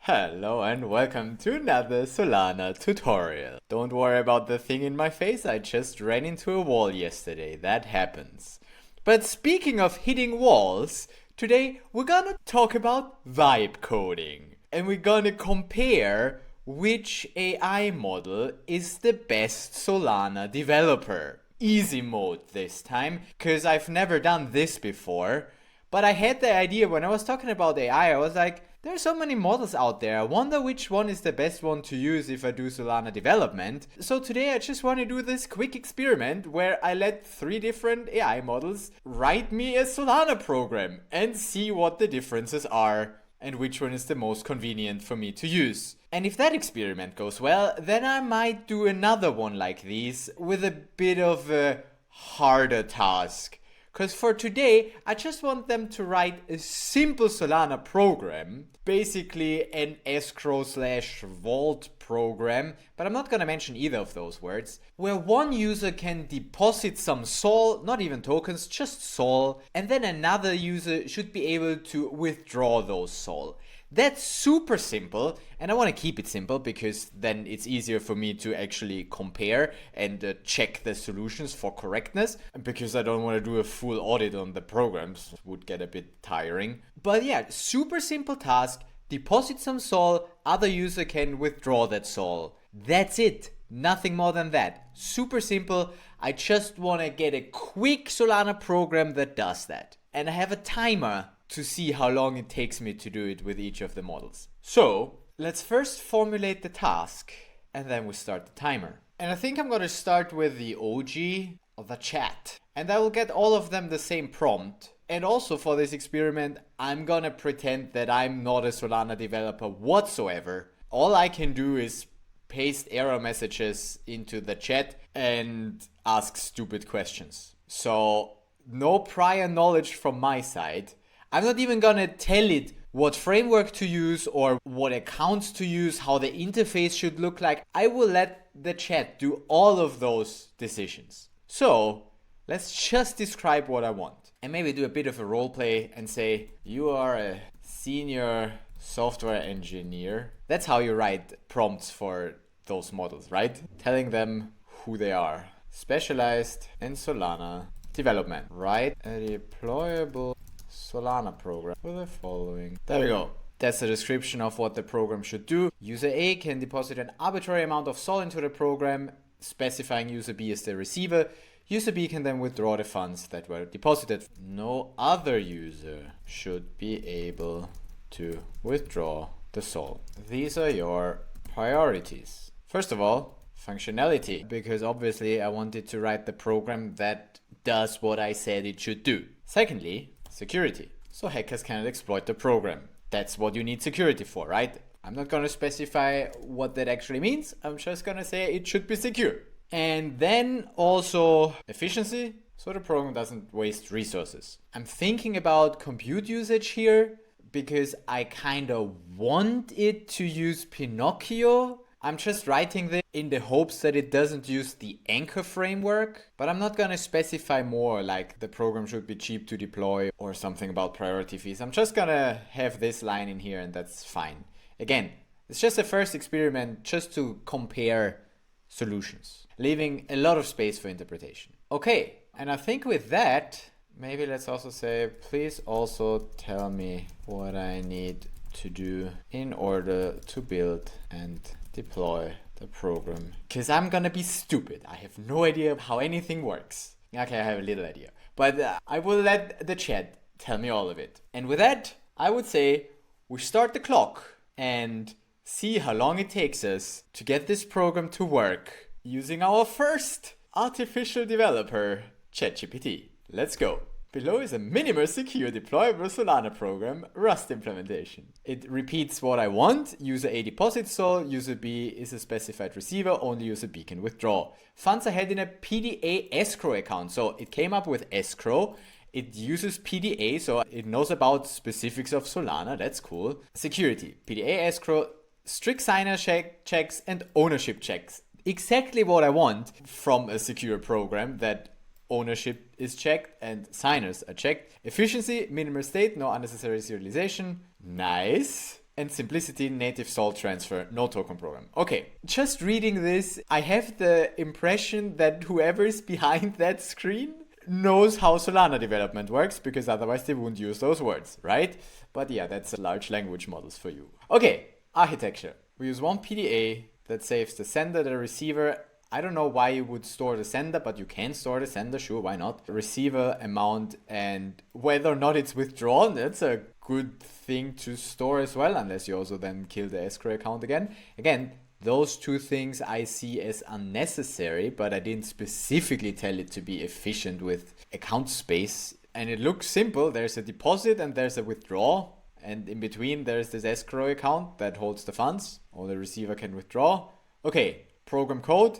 Hello and welcome to another Solana tutorial. Don't worry about the thing in my face, I just ran into a wall yesterday, that happens. But speaking of hitting walls, today we're gonna talk about vibe coding. And we're gonna compare which AI model is the best Solana developer. Easy mode this time, cause I've never done this before. But I had the idea when I was talking about AI, I was like, there are so many models out there. I wonder which one is the best one to use if I do Solana development. So today I just want to do this quick experiment where I let 3 different AI models write me a Solana program and see what the differences are and which one is the most convenient for me to use. And if that experiment goes well, then I might do another one like these with a bit of a harder task. Because for today, I just want them to write a simple Solana program, basically an escrow/vault program, but I'm not going to mention either of those words, where one user can deposit some SOL, not even tokens, just SOL, and then another user should be able to withdraw those SOL. That's super simple, and I want to keep it simple because then it's easier for me to actually compare and check the solutions for correctness, because I don't want to do a full audit on the programs, it would get a bit tiring. But yeah, super simple task, deposit some SOL, other user can withdraw that SOL. That's it, nothing more than that. Super simple, I just want to get a quick Solana program that does that. And I have a timer to see how long it takes me to do it with each of the models. So let's first formulate the task and then we start the timer. And I think I'm going to start with the OG of the chat. And I will get all of them the same prompt. And also for this experiment, I'm going to pretend that I'm not a Solana developer whatsoever. All I can do is paste error messages into the chat and ask stupid questions. So no prior knowledge from my side. I'm not even gonna tell it what framework to use or what accounts to use, how the interface should look like. I will let the chat do all of those decisions. So let's just describe what I want and maybe do a bit of a role play and say, you are a senior software engineer. That's how you write prompts for those models, right? Telling them who they are. Specialized in Solana development. Write a deployable Solana program with the following. There we go. That's the description of what the program should do. User A can deposit an arbitrary amount of SOL into the program, specifying user B as the receiver. User B can then withdraw the funds that were deposited. No other user should be able to withdraw the SOL. These are your priorities. First of all, functionality, because obviously I wanted to write the program that does what I said it should do. Secondly, security. So hackers cannot exploit the program. That's what you need security for, right? I'm not going to specify what that actually means. I'm just going to say it should be secure. And then also efficiency, so the program doesn't waste resources. I'm thinking about compute usage here because I kind of want it to use Pinocchio. I'm just writing this in the hopes that it doesn't use the Anchor framework, but I'm not going to specify more, like the program should be cheap to deploy or something about priority fees. I'm just going to have this line in here and that's fine. Again, it's just a first experiment just to compare solutions, leaving a lot of space for interpretation. Okay, and I think with that, maybe let's also say, please also tell me what I need to do in order to build and deploy the program, because I'm gonna be stupid. I have no idea how anything works. Okay, I have a little idea, but I will let the chat tell me all of it. And with that, I would say we start the clock and see how long it takes us to get this program to work using our first artificial developer, ChatGPT. Let's go. Below is a minimal secure deployable Solana program Rust implementation. It repeats what I want. User A deposits SOL, user B is a specified receiver, only user B can withdraw. Funds are held in a PDA escrow account. So it came up with escrow. It uses PDA, so it knows about specifics of Solana. That's cool. Security, PDA escrow, strict signer checks and ownership checks. Exactly what I want from a secure program that ownership is checked and signers are checked. Efficiency, minimal state, no unnecessary serialization. Nice. and simplicity, native Sol transfer, no token program. Okay, just reading this, I have the impression that whoever is behind that screen knows how Solana development works, because otherwise they wouldn't use those words, right? But yeah, that's large language models for you. Okay, architecture. We use one PDA that saves the sender, the receiver. I don't know why you would store the sender, but you can store the sender, sure, why not? Receiver, amount, and whether or not it's withdrawn, that's a good thing to store as well, unless you also then kill the escrow account again. Again, those two things I see as unnecessary, but I didn't specifically tell it to be efficient with account space. And it looks simple. There's a deposit and there's a withdrawal. And in between, there's this escrow account that holds the funds. Or the receiver can withdraw. Okay, program code,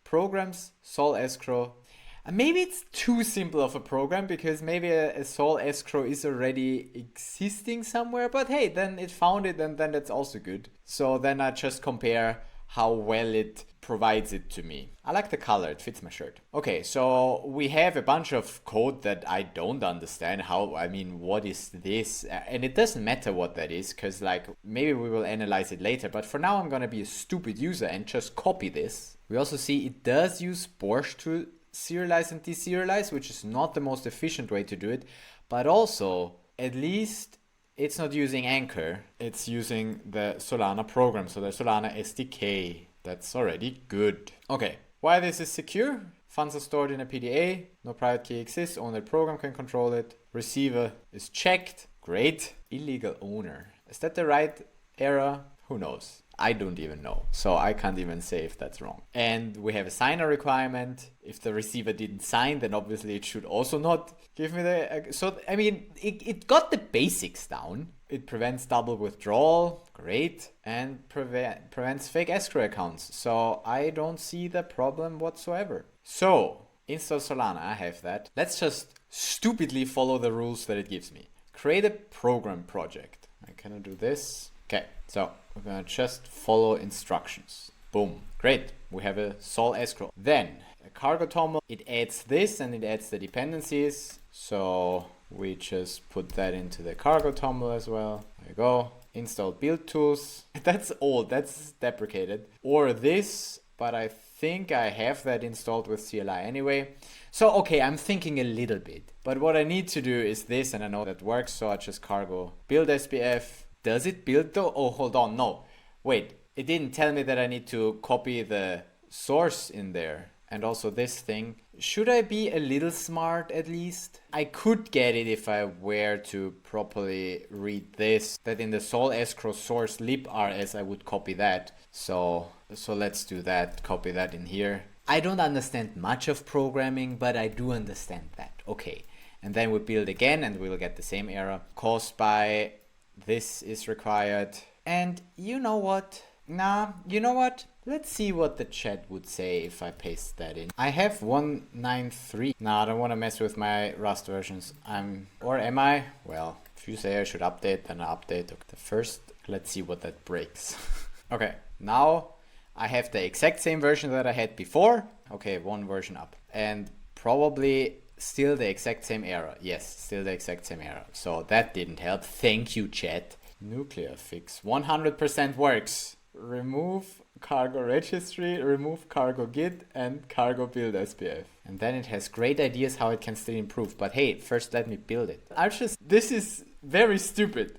programs, Sol escrow. And maybe it's too simple of a program, because maybe a Sol escrow is already existing somewhere. But hey, then it found it, and then that's also good. So then I just compare how well it provides it to me. I like the color, it fits my shirt. Okay, so we have a bunch of code that I don't understand. What is this? And it doesn't matter what that is, because like maybe we will analyze it later. But for now, I'm gonna be a stupid user and just copy this. We also see it does use Borscht to serialize and deserialize, which is not the most efficient way to do it. But also, at least it's not using Anchor. It's using the Solana program, so the Solana SDK. That's already good. Okay, why this is secure? Funds are stored in a PDA. No private key exists. Only the program can control it. Receiver is checked. Great. Illegal owner. Is that the right error? Who knows? I don't even know. So I can't even say if that's wrong. And we have a signer requirement. If the receiver didn't sign, then obviously it should also not give me the... it got the basics down. It prevents double withdrawal. Great. And prevents fake escrow accounts. So I don't see the problem whatsoever. So install Solana. I have that. Let's just stupidly follow the rules that it gives me. Create a program project. I cannot do this. Okay, so we're gonna just follow instructions. Boom, great. We have a Sol escrow. Then a cargo toml, it adds this and it adds the dependencies. So we just put that into the cargo toml as well. There you go. Install build tools. That's old, that's deprecated. Or this, but I think I have that installed with CLI anyway. So, okay, I'm thinking a little bit. But what I need to do is this, and I know that works, so I just cargo build SPF. Does it build though? Oh, hold on, no. Wait, it didn't tell me that I need to copy the source in there. And also this thing. Should I be a little smart at least? I could get it if I were to properly read this. That in the Sol escrow source librs I would copy that. So let's do that, copy that in here. I don't understand much of programming, but I do understand that. Okay, and then we build again and we'll get the same error. Caused by... This is required. And you know what? Let's see what the chat would say if I paste that in. I have 193. I don't want to mess with my Rust versions. Or am I? Well, if you say I should update, then I update. Okay. The first, let's see what that breaks. Okay, now I have the exact same version that I had before. Okay, one version up. And probably... still the exact same error. Yes, still the exact same error. So that didn't help. Thank you, chat. Nuclear fix. 100% works. Remove cargo registry, remove cargo git, and cargo build SPF. And then it has great ideas how it can still improve. But hey, first let me build it. This is very stupid.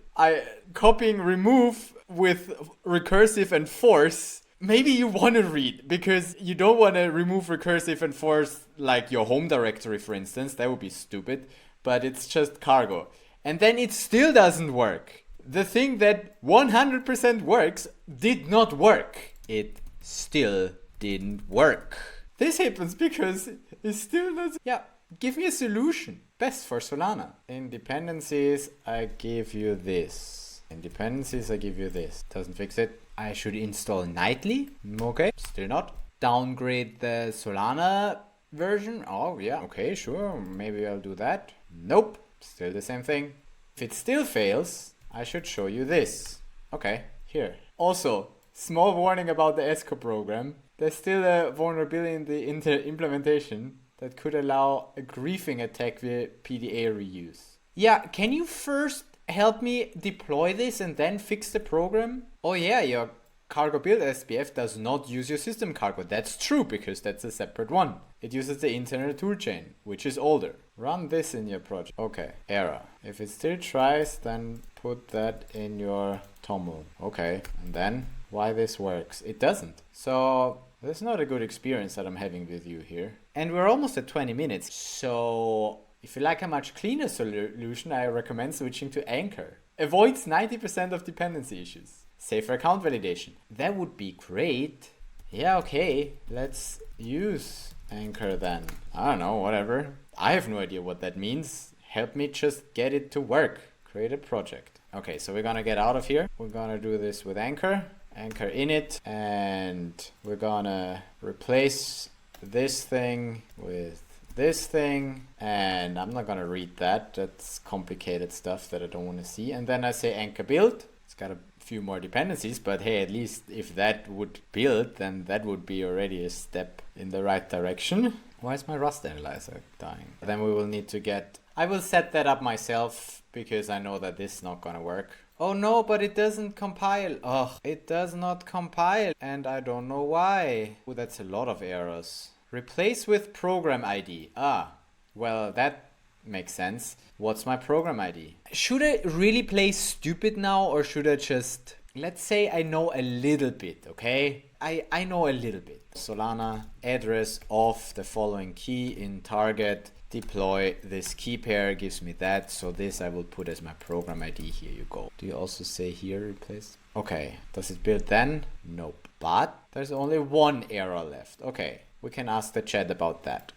Copying remove with recursive and force. Maybe you want to read, because you don't want to remove recursive and force like your home directory, for instance. That would be stupid, but it's just cargo. And then it still doesn't work. The thing that 100% works did not work. It still didn't work. This happens because it still doesn't... Yeah, give me a solution. Best for Solana. In dependencies, I give you this. In dependencies, I give you this. Doesn't fix it. I should install nightly. Okay, still not. Downgrade the Solana version. Oh yeah, okay, sure. Maybe I'll do that. Nope, still the same thing. If it still fails, I should show you this. Okay, here. Also, small warning about the ESCO program. There's still a vulnerability in the implementation that could allow a griefing attack via PDA reuse. Yeah, can you first help me deploy this and then fix the program? Oh yeah, your cargo build SPF does not use your system cargo. That's true, because that's a separate one. It uses the internal toolchain, which is older. Run this in your project. Okay, error. If it still tries, then put that in your TOML. Okay, and then why this works? It doesn't. So that's not a good experience that I'm having with you here. And we're almost at 20 minutes. So if you like a much cleaner solution, I recommend switching to Anchor. Avoids 90% of dependency issues. Safer account validation. That would be great. Yeah, okay. Let's use Anchor then. I don't know, whatever. I have no idea what that means. Help me just get it to work. Create a project. Okay, so we're gonna get out of here. We're gonna do this with Anchor. Anchor init. And we're gonna replace this thing with this thing. And I'm not gonna read that. That's complicated stuff that I don't want to see. And then I say Anchor build. It's got a few more dependencies, but hey, at least if that would build, then that would be already a step in the right direction. Why is my Rust analyzer dying? Then we will need to get... I will set that up myself because I know that this is not gonna work. Oh no, but it doesn't compile. Oh, it does not compile and I don't know why. Oh, that's a lot of errors. Replace with program ID. Ah, well, that makes sense. What's my program ID? Should I really play stupid now, or should I just... Let's say I know a little bit, okay? I know a little bit. Solana address of the following key in target. Deploy this key pair gives me that. So this I will put as my program ID. Here you go. Do you also say here replace? Okay. Does it build then? Nope. But there's only one error left. Okay. We can ask the chat about that.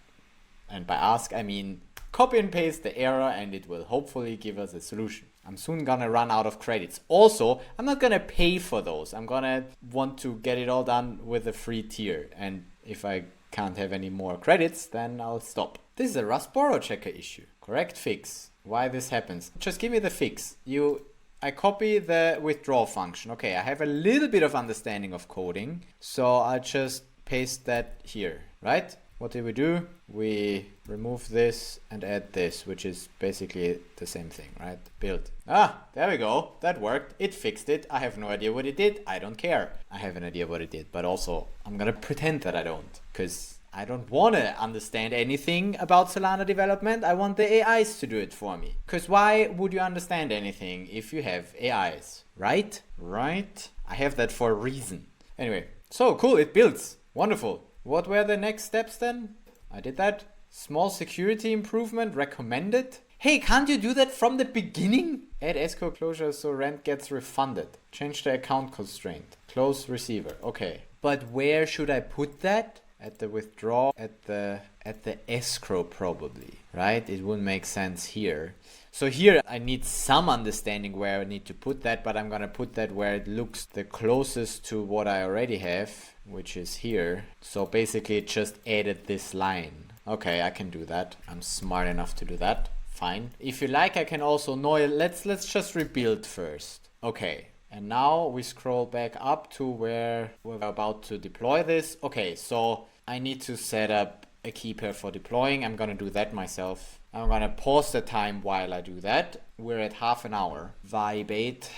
And by ask, I mean copy and paste the error and it will hopefully give us a solution. I'm soon gonna run out of credits. Also, I'm not gonna pay for those. I'm gonna want to get it all done with a free tier. And if I can't have any more credits, then I'll stop. This is a Rust borrow checker issue. Correct fix. Why this happens? Just give me the fix. I copy the withdraw function. Okay, I have a little bit of understanding of coding. So I'll just paste that here, right? What did we do? We remove this and add this, which is basically the same thing, right? Build. Ah, there we go. That worked. It fixed it. I have no idea what it did. I don't care. I have an idea what it did, but also I'm gonna pretend that I don't, because I don't want to understand anything about Solana development. I want the AIs to do it for me. Because why would you understand anything if you have AIs, right? Right? I have that for a reason. Anyway, so cool. It builds. Wonderful. What were the next steps then? I did that. Small security improvement recommended. Hey, can't you do that from the beginning? Add escrow closure so rent gets refunded. Change the account constraint. Close receiver. Okay. But where should I put that? At the withdraw, at the escrow probably, right? It wouldn't make sense here. So here I need some understanding where I need to put that, but I'm gonna put that where it looks the closest to what I already have, which is here. So basically it just added this line. Okay, I can do that. I'm smart enough to do that. Fine. If you like, I can also know it. Let's just rebuild first. Okay. And now we scroll back up to where we're about to deploy this. Okay, so I need to set up a key pair for deploying. I'm gonna do that myself. I'm gonna pause the time while I do that. We're at half an hour. Vibe 8,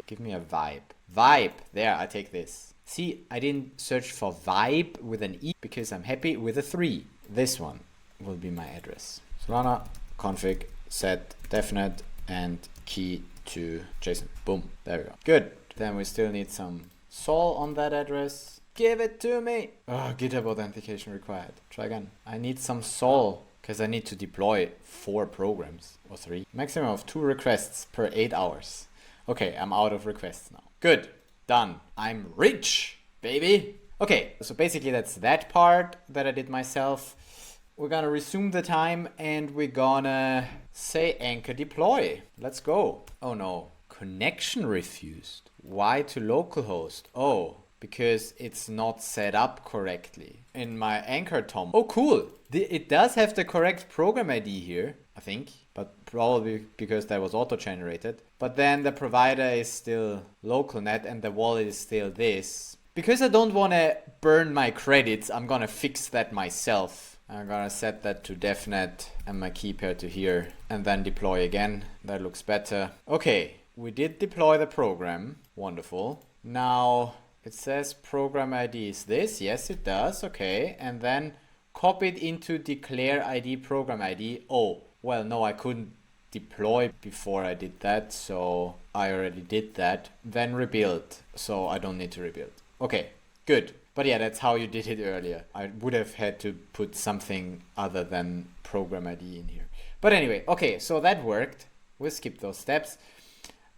give me a vibe. Vibe, there, I take this. See, I didn't search for vibe with an E because I'm happy with a 3. This one will be my address. Solana config set definite and key to JSON. Boom. There we go. Good. Then we still need some sol on that address. Give it to me. Oh, GitHub authentication required. Try again. I need some sol because I need to deploy 4 programs or 3. Maximum of 2 requests per 8 hours. Okay, I'm out of requests now. Good. Done. I'm rich, baby. Okay, so basically that's that part that I did myself. We're gonna resume the time and we're gonna say anchor deploy. Let's go. Oh no, connection refused. Why to localhost? Oh, because it's not set up correctly in my anchor tom. Oh, cool. It does have the correct program ID here, I think, but probably because that was auto-generated. But then the provider is still localnet and the wallet is still this. Because I don't want to burn my credits, I'm gonna fix that myself. I'm gonna set that to DevNet and my key pair to here and then deploy again. That looks better. Okay, we did deploy the program. Wonderful. Now it says program ID is this. Yes, it does. Okay, and then copy it into declare ID program ID. Oh, well, no, I couldn't deploy before I did that, so I already did that. Then rebuild, so I don't need to rebuild. Okay, good. But yeah, that's how you did it earlier. I would have had to put something other than program ID in here. But anyway, okay, so that worked. We'll skip those steps.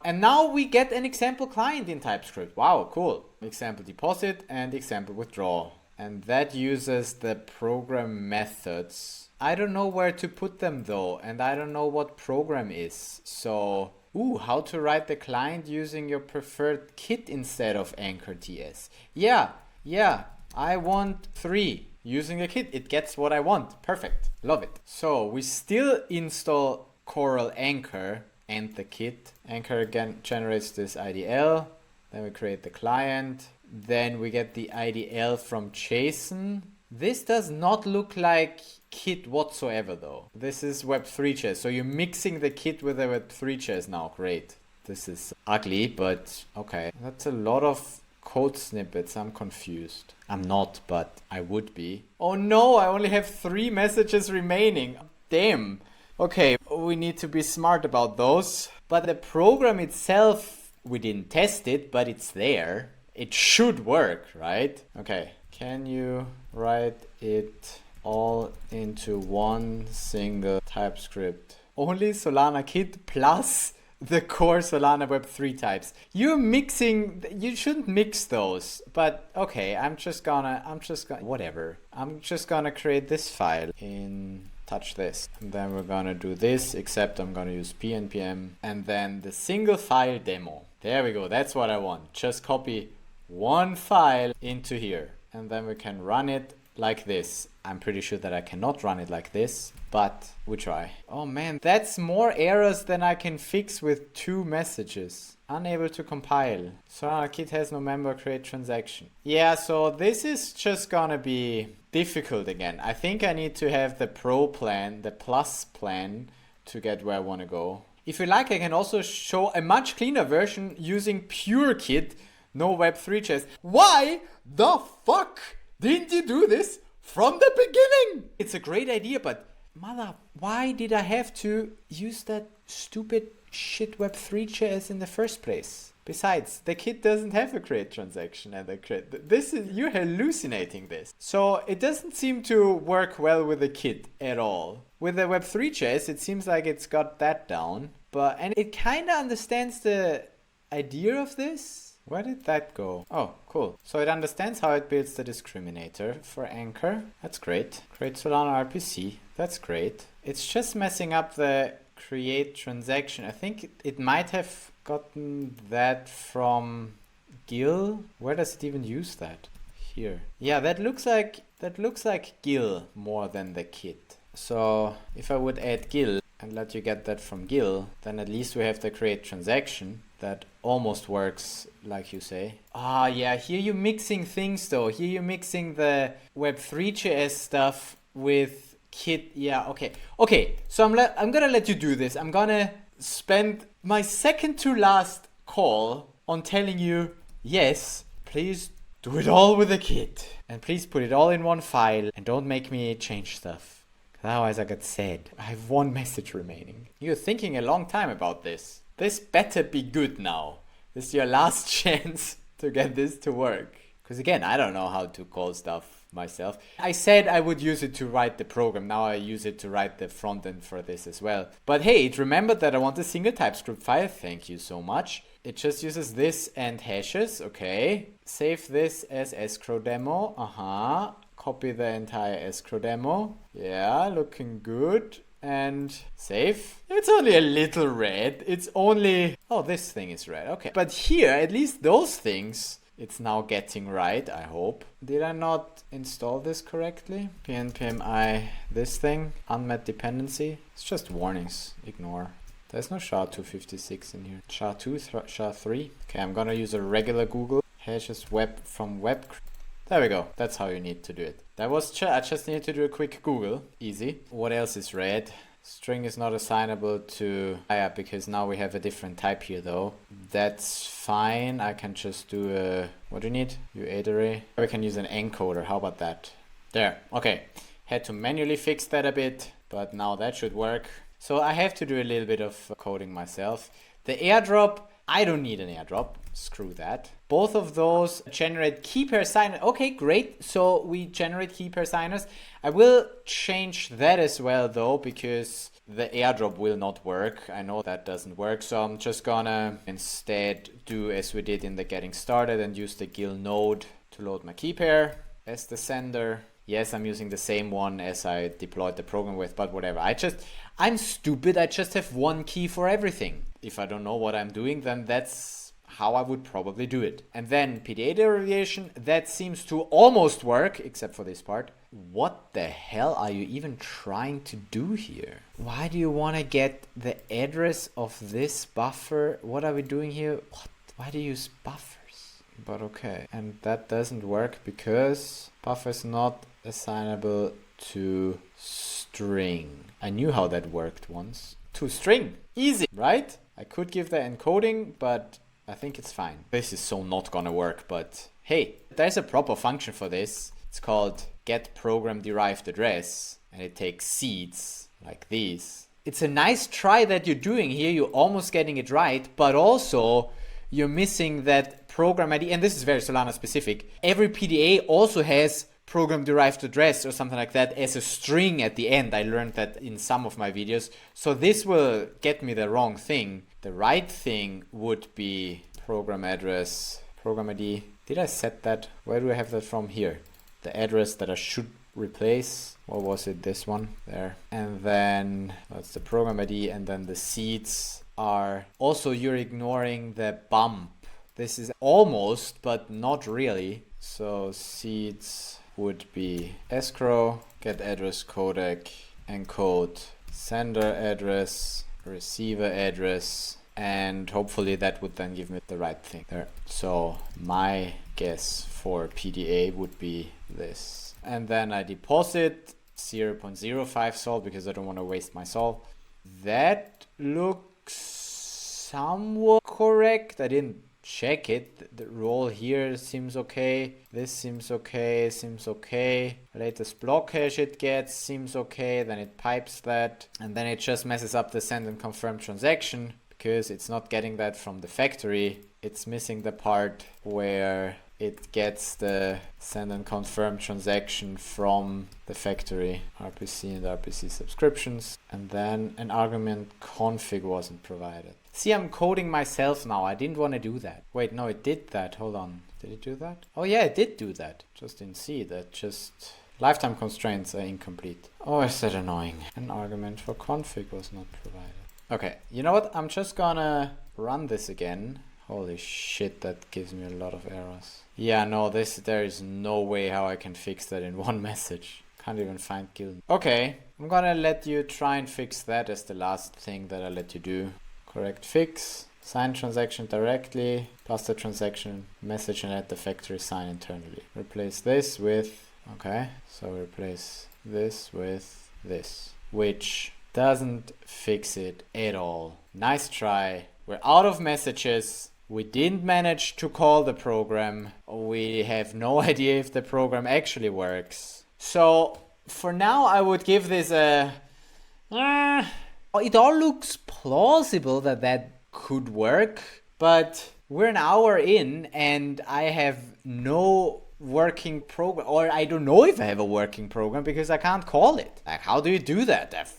And now we get an example client in TypeScript. Wow, cool. Example deposit and example withdraw. And that uses the program methods. I don't know where to put them though, and I don't know what program is. So, how to write the client using your preferred kit instead of Anchor.ts. Yeah, I want 3 using a kit. It gets what I want. Perfect. Love it. So we still install Coral Anchor and the kit. Anchor again generates this IDL. Then we create the client. Then we get the IDL from JSON. This does not look like kit whatsoever though. This is Web3.js. So you're mixing the kit with the Web3.js now. Great. This is ugly, but okay. That's a lot of code snippets. I'm confused. I'm not, but I would be. Oh no, I only have 3 messages remaining. Damn. Okay, we need to be smart about those. But the program itself, we didn't test it, but it's there. It should work, right? Okay, can you write it all into one single TypeScript? Only Solana Kit plus the core Solana Web3 types. You're mixing, you shouldn't mix those, but okay, I'm just gonna create this file in touch this, and then we're gonna do this, except I'm gonna use pnpm, and then the single file demo. There we go, that's what I want. Just copy one file into here, and then we can run it like this. I'm pretty sure that I cannot run it like this, but we try. Oh man, that's more errors than I can fix with 2 messages. Unable to compile. Solana Kit has no member create transaction. Yeah, so this is just gonna be difficult again. I think I need to have the pro plan, the plus plan, to get where I want to go. If you like, I can also show a much cleaner version using pure Kit, no Web3.js. Why the fuck didn't you do this from the beginning? It's a great idea, but why did I have to use that stupid shit Web3.js in the first place? Besides, the kit doesn't have a create transaction and a create. You're hallucinating this. So it doesn't seem to work well with the kit at all. With the Web3.js, it seems like it's got that down, and it kind of understands the idea of this. Where did that go? Oh, cool. So it understands how it builds the discriminator for Anchor. That's great. Create Solana RPC. That's great. It's just messing up the create transaction. I think it might have gotten that from Gil. Where does it even use that? Here. Yeah, that looks like Gil more than the kit. So if I would add Gil and let you get that from Gil, then at least we have the create transaction. That almost works, like you say. Yeah, here you're mixing things though. Here you're mixing the Web3.js stuff with Kit. Yeah, okay. So I'm gonna let you do this. I'm gonna spend my second to last call on telling you, yes, please do it all with a Kit. And please put it all in one file and don't make me change stuff. Otherwise I get sad. I have 1 message remaining. You're thinking a long time about this. This better be good now. This is your last chance to get this to work. Because again, I don't know how to call stuff myself. I said I would use it to write the program. Now I use it to write the front end for this as well. But hey, it remembered that I want a single TypeScript file. Thank you so much. It just uses this and hashes. Okay. Save this as escrow demo. Copy the entire escrow demo. Yeah, looking good. And save. It's only a little red. It's only... Oh, this thing is red. Okay. But here, at least those things, it's now getting right, I hope. Did I not install this correctly? pnpm I, this thing, unmet dependency. It's just warnings. Ignore. There's no SHA-256 in here. SHA-2, SHA-3. Okay, I'm gonna use a regular Google. Hashes web from web. There we go. That's how you need to do it. That was I just need to do a quick Google. Easy. What else is red? String is not assignable to because now we have a different type here though. That's fine. I can just do a, what do you need? U8 array. We can use an encoder. How about that? There. Okay. Had to manually fix that a bit, but now that should work. So I have to do a little bit of coding myself. The airdrop, I don't need an airdrop. Screw that. Both of those generate key pair signers. Okay, great. So we generate key pair signers. I will change that as well though, because the airdrop will not work. I know that doesn't work. So I'm just gonna instead do as we did in the getting started and use the GIL node to load my key pair as the sender. Yes, I'm using the same one as I deployed the program with, but whatever. I'm stupid. I just have one key for everything. If I don't know what I'm doing, then that's how I would probably do it. And then PDA derivation, that seems to almost work, except for this part. What the hell are you even trying to do here? Why do you want to get the address of this buffer? What are we doing here? What? Why do you use buffers? But okay. And that doesn't work because buffer is not assignable to string. I knew how that worked once. To string. Easy, right? I could give the encoding, but I think it's fine. This is so not gonna work, but hey, there's a proper function for this. It's called get program derived address, and it takes seeds like these. It's a nice try that you're doing here. You're almost getting it right, but also you're missing that program ID, and this is very Solana specific. Every PDA also has program derived address or something like that as a string at the end. I learned that in some of my videos. So this will get me the wrong thing. The right thing would be program address, program ID. Did I set that? Where do I have that from? Here. The address that I should replace. What was it? This one there. And then that's the program ID, and then the seeds are also, you're ignoring the bump. This is almost, but not really. So seeds would be escrow, get address codec, encode sender address, receiver address, and hopefully that would then give me the right thing there. So my guess for PDA would be this. And then I deposit 0.05 sol because I don't want to waste my sol. That looks somewhat correct. I didn't check it. The roll here seems okay. This seems okay. Seems okay. Latest block hash it gets seems okay. Then it pipes that, and then it just messes up the send and confirm transaction because it's not getting that from the factory. It's missing the part where it gets the send and confirm transaction from the factory. RPC and RPC subscriptions, and then an argument config wasn't provided. See, I'm coding myself now. I didn't want to do that. Wait, no, it did that. Hold on. Did it do that? Oh yeah, it did do that. Just didn't see that. Just lifetime constraints are incomplete. Oh, is that annoying? An argument for config was not provided. Okay, you know what? I'm just gonna run this again. Holy shit, that gives me a lot of errors. Yeah, no, there is no way how I can fix that in one message. Can't even find guild. Okay, I'm gonna let you try and fix that as the last thing that I let you do. Correct fix, sign transaction directly, pass the transaction message and add the factory sign internally. Replace this with, okay, so replace this with this, which doesn't fix it at all. Nice try. We're out of messages. We didn't manage to call the program. We have no idea if the program actually works. So for now, I would give this a... it all looks plausible that that could work, but we're an hour in and I have no working program, or I don't know if I have a working program because I can't call it. Like, how do you do that?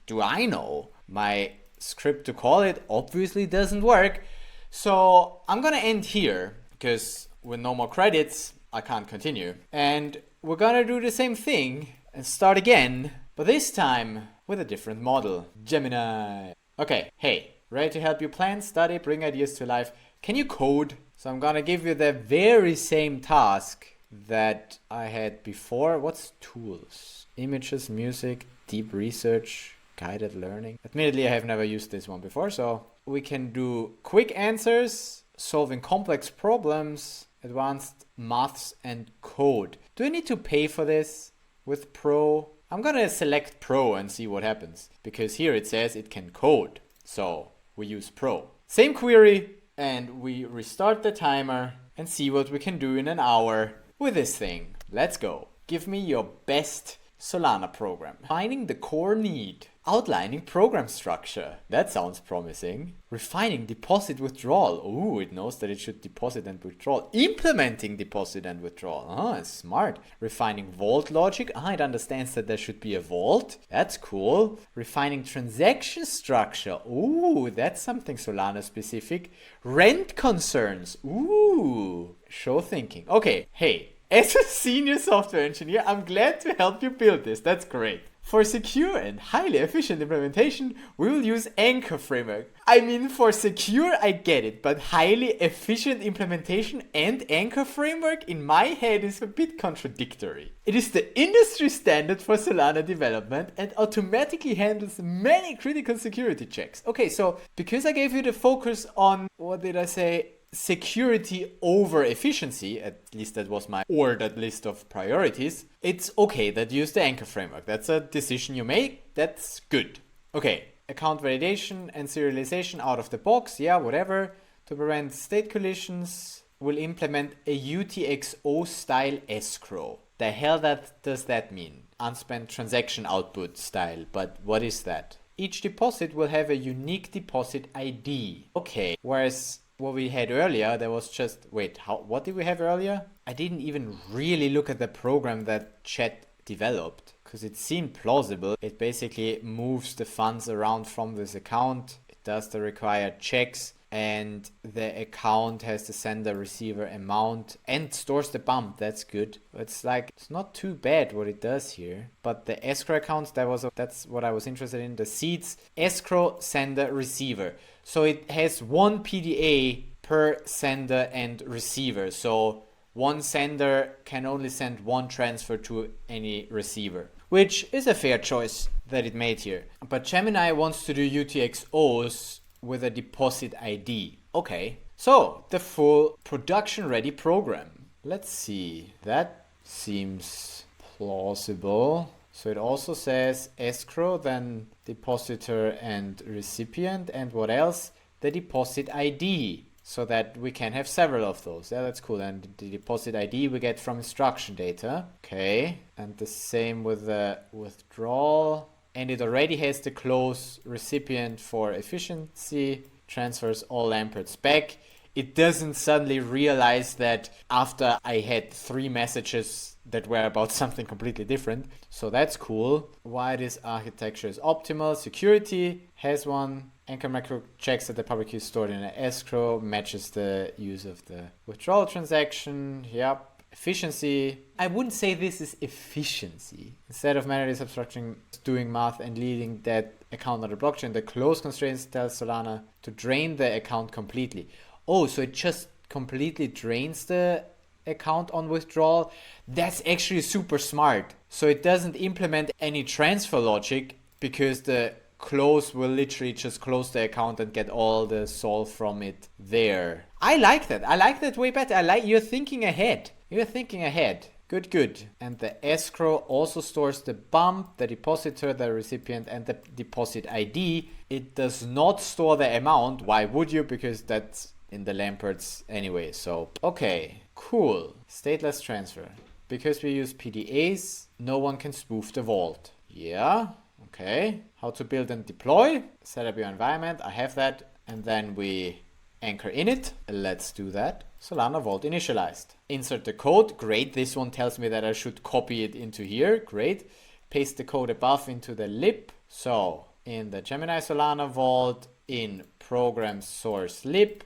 Do I know? My script to call it obviously doesn't work. So I'm gonna end here because with no more credits, I can't continue. And we're gonna do the same thing and start again, but this time with a different model, Gemini. Okay, hey, ready to help you plan, study, bring ideas to life? Can you code? So I'm gonna give you the very same task that I had before. What's tools? Images, music, deep research, guided learning. Admittedly, I have never used this one before, so we can do quick answers, solving complex problems, advanced maths and code. Do I need to pay for this with Pro? I'm gonna select Pro and see what happens, because here it says it can code. So we use Pro. Same query, and we restart the timer and see what we can do in an hour with this thing. Let's go. Give me your best Solana program. Defining the core need. Outlining program structure. That sounds promising. Refining deposit withdrawal. Ooh, it knows that it should deposit and withdrawal. Implementing deposit and withdrawal. Ah, it's smart. Refining vault logic. Ah, it understands that there should be a vault. That's cool. Refining transaction structure. Ooh, that's something Solana specific. Rent concerns. Ooh, show thinking. Okay, hey. As a senior software engineer, I'm glad to help you build this. That's great. For secure and highly efficient implementation, we will use Anchor framework. I mean, for secure, I get it, but highly efficient implementation and Anchor framework in my head is a bit contradictory. It is the industry standard for Solana development and automatically handles many critical security checks. Okay, so because I gave you the focus on, what did I say? Security over efficiency, at least that was my ordered list of priorities, it's okay that you use the Anchor framework. That's a decision you make. That's good. Okay, account validation and serialization out of the box. Yeah, whatever. To prevent state collisions, we'll implement a UTXO style escrow. The hell does that mean? Unspent transaction output style. But what is that? Each deposit will have a unique deposit ID. Okay, whereas what we had earlier, there was just, what did we have earlier? I didn't even really look at the program that Chat developed, because it seemed plausible. It basically moves the funds around from this account. It does the required checks, and the account has the sender receiver amount and stores the bump. That's good. It's not too bad what it does here. But the escrow accounts, that's what I was interested in. The seeds, escrow, sender, receiver. So it has one PDA per sender and receiver. So one sender can only send one transfer to any receiver, which is a fair choice that it made here. But Gemini wants to do UTXOs with a deposit ID. Okay, so the full production ready program. Let's see, that seems plausible. So it also says escrow, then depositor and recipient, and what else? The deposit ID, so that we can have several of those. Yeah, that's cool. And the deposit ID we get from instruction data. Okay, and the same with the withdrawal. And it already has the close recipient for efficiency, transfers all lamperts back. It doesn't suddenly realize that after I had 3 messages that were about something completely different. So that's cool. Why this architecture is optimal. Security has one. Anchor macro checks that the public key is stored in an escrow, matches the use of the withdrawal transaction. Yep. Efficiency. I wouldn't say this is efficiency. Instead of manually subtracting, doing math and leaving that account on the blockchain, the close constraints tell Solana to drain the account completely. Oh, so it just completely drains the account on withdrawal. That's actually super smart. So it doesn't implement any transfer logic, because the close will literally just close the account and get all the sol from it there. I like that. I like that way better. You're thinking ahead. You're thinking ahead. Good, good. And the escrow also stores the bump, the depositor, the recipient, and the deposit ID. It does not store the amount. Why would you? Because that's in the lamperts anyway. So, okay, cool. Stateless transfer. Because we use PDAs, no one can spoof the vault. Yeah, okay. How to build and deploy. Set up your environment. I have that. And then we anchor init. Let's do that. Solana Vault initialized. Insert the code. Great. This one tells me that I should copy it into here. Great. Paste the code above into the lib. So in the Gemini Solana Vault, in program source lib,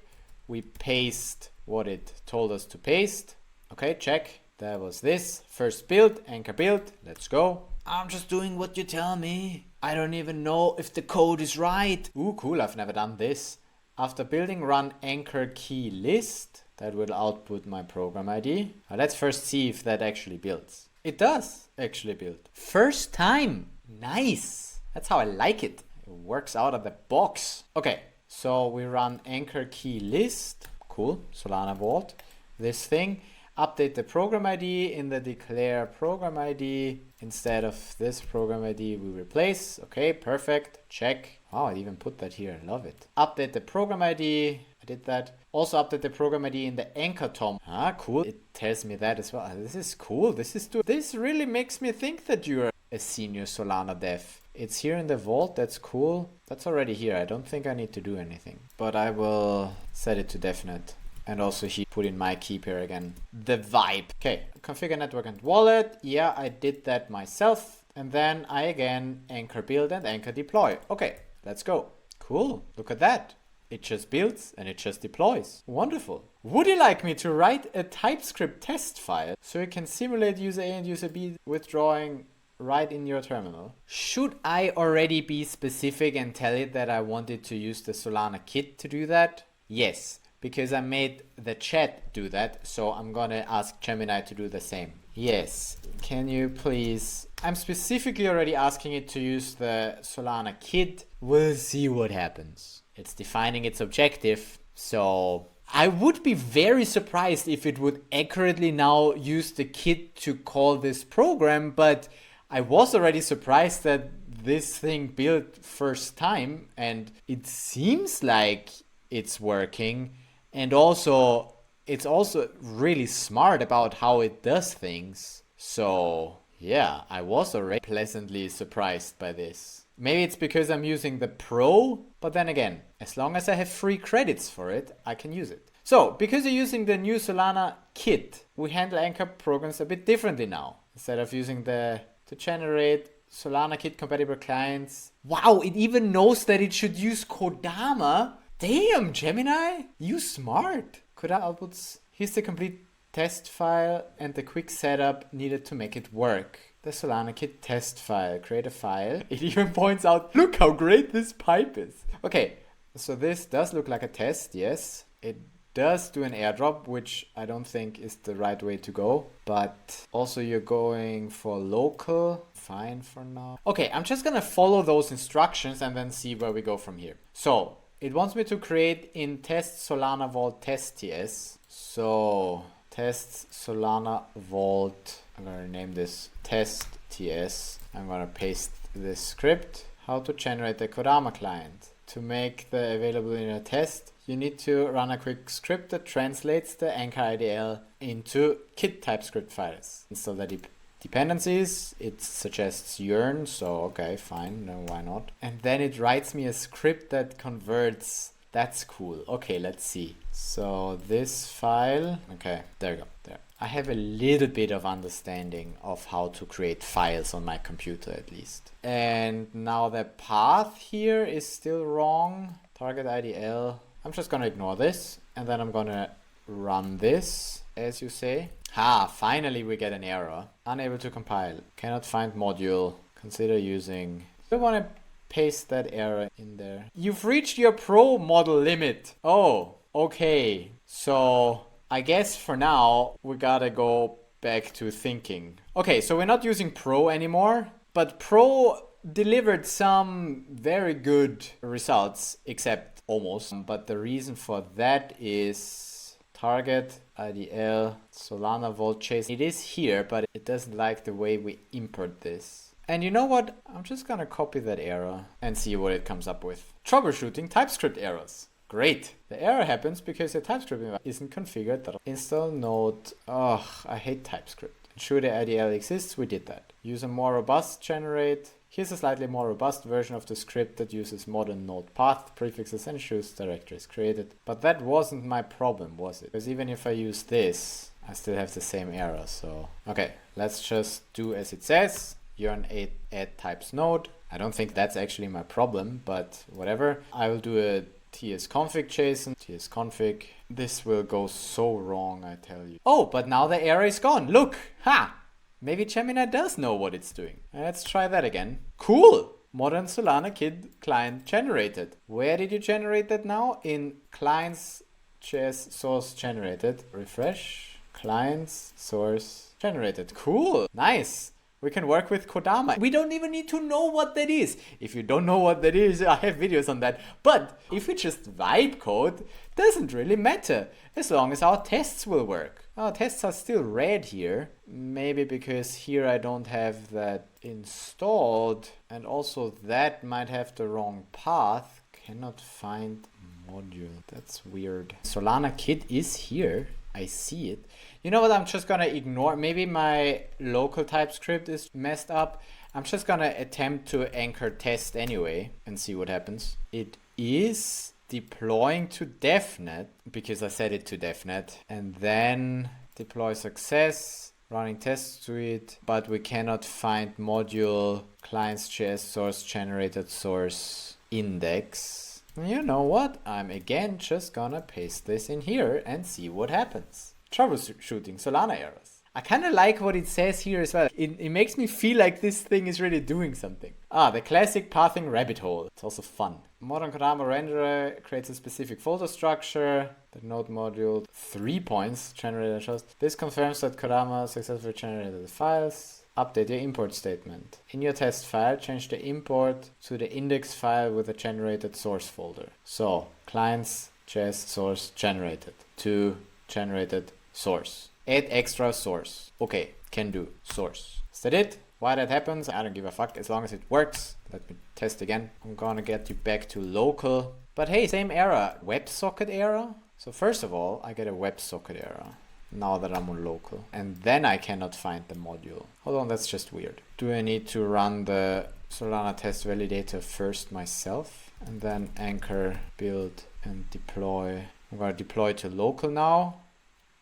we paste what it told us to paste. Okay, check. That was this. First build, anchor build. Let's go. I'm just doing what you tell me. I don't even know if the code is right. Ooh, cool. I've never done this. After building, run anchor key list. That will output my program ID. Now let's first see if that actually builds. It does actually build. First time. Nice. That's how I like it. It works out of the box. Okay, so we run anchor key list. Cool. Solana Vault. this thing. Update the program ID in the declare program ID. Instead of this program ID, we replace. Okay, perfect. Check. Oh, I even put that here. I love it. Update the program ID. I did that. Also update the program ID in the anchor DOM. Ah, cool. It tells me that as well. This is cool. This really makes me think that you're a senior Solana dev. It's here in the vault. That's cool. That's already here. I don't think I need to do anything, but I will set it to definite. And also he put in my key pair again. The vibe. Okay, configure network and wallet. Yeah, I did that myself. And then I again anchor build and anchor deploy. Okay, let's go. Cool, look at that. It just builds and it just deploys. Wonderful. Would you like me to write a TypeScript test file so you can simulate user A and user B withdrawing right in your terminal? Should I already be specific and tell it that I wanted to use the Solana kit to do that? Yes. Because I made the chat do that, so I'm gonna ask Gemini to do the same. Yes, can you please... I'm specifically already asking it to use the Solana kit. We'll see what happens. It's defining its objective, so... I would be very surprised if it would accurately now use the kit to call this program, but I was already surprised that this thing built first time, and it seems like it's working. And also, it's also really smart about how it does things. So, yeah, I was already pleasantly surprised by this. Maybe it's because I'm using the Pro, but then again, as long as I have free credits for it, I can use it. So, because you're using the new Solana kit, we handle Anchor programs a bit differently now. Instead of using to generate Solana kit compatible clients. Wow, it even knows that it should use Kodama. Damn, Gemini, you smart. Kodama outputs, here's the complete test file and the quick setup needed to make it work. The Solana kit test file, create a file. It even points out, look how great this pipe is. Okay, so this does look like a test, yes. It does do an airdrop, which I don't think is the right way to go. But also you're going for local, fine for now. Okay, I'm just gonna follow those instructions and then see where we go from here. So, it wants me to create in test Solana Vault test TS. So test Solana Vault, I'm gonna name this test TS. I'm gonna paste this script. How to generate the Kodama client. To make the available in a test, you need to run a quick script that translates the Anchor IDL into kit TypeScript files. Install the dependencies, it suggests yearn, so okay, fine, no, why not? And then it writes me a script that converts. That's cool. Okay, let's see. So this file, okay, there you go, there. I have a little bit of understanding of how to create files on my computer at least. And now the path here is still wrong. Target IDL. I'm just gonna ignore this and then I'm gonna run this, as you say. Finally we get an error. Unable to compile. Cannot find module. Consider using... I want to paste that error in there. You've reached your Pro model limit. Oh, okay. So I guess for now we gotta go back to thinking. Okay, so we're not using Pro anymore, but Pro delivered some very good results, except almost. But the reason for that is target IDL Solana Vault Chase. It is here, but it doesn't like the way we import this. And you know what? I'm just gonna copy that error and see what it comes up with. Troubleshooting TypeScript errors. Great. The error happens because your TypeScript isn't configured. Install node. Oh, I hate TypeScript. Ensure the IDL exists. We did that. Use a more robust generate. Here's a slightly more robust version of the script that uses modern node path prefixes and ensures directories created. But that wasn't my problem, was it? Because even if I use this, I still have the same error. So, okay, let's just do as it says. Yearn add types node. I don't think that's actually my problem, but whatever. I will do a tsconfig JSON, tsconfig. This will go so wrong, I tell you. Oh, but now the error is gone. Look, ha! Maybe Gemini does know what it's doing. Let's try that again. Cool! Modern Solana kit client generated. Where did you generate that now? In clients.js source generated. Refresh. Clients source generated. Cool! Nice! We can work with Kodama. We don't even need to know what that is. If you don't know what that is, I have videos on that. But if we just vibe code, doesn't really matter as long as our tests will work. Our tests are still red here. Maybe because here I don't have that installed. And also that might have the wrong path. Cannot find module. That's weird. Solana kit is here. I see it. You know what? I'm just gonna ignore. Maybe my local TypeScript is messed up. I'm just gonna attempt to anchor test anyway and see what happens. It is deploying to DevNet because I set it to DevNet, and then deploy success, running test suite, but we cannot find module clients.js source generated source index. You know what? I'm again just gonna paste this in here and see what happens. Troubleshooting Solana errors. I kind of like what it says here as well. It makes me feel like this thing is really doing something. The classic pathing rabbit hole. It's also fun. Modern Kodama renderer creates a specific folder structure. The node module 3 points generated shows. This confirms that Kodama successfully generated the files. Update your import statement. In your test file, change the import to the index file with a generated source folder. So, clients.js source generated to generated source. Add extra source. Okay, can do. Source. Is that it? Why that happens? I don't give a fuck as long as it works. Let me test again. I'm gonna get you back to local. But hey, same error. WebSocket error? So first of all, I get a WebSocket error. Now that I'm on local. And then I cannot find the module. Hold on, that's just weird. Do I need to run the Solana test validator first myself? And then anchor, build, and deploy. I'm gonna deploy to local now.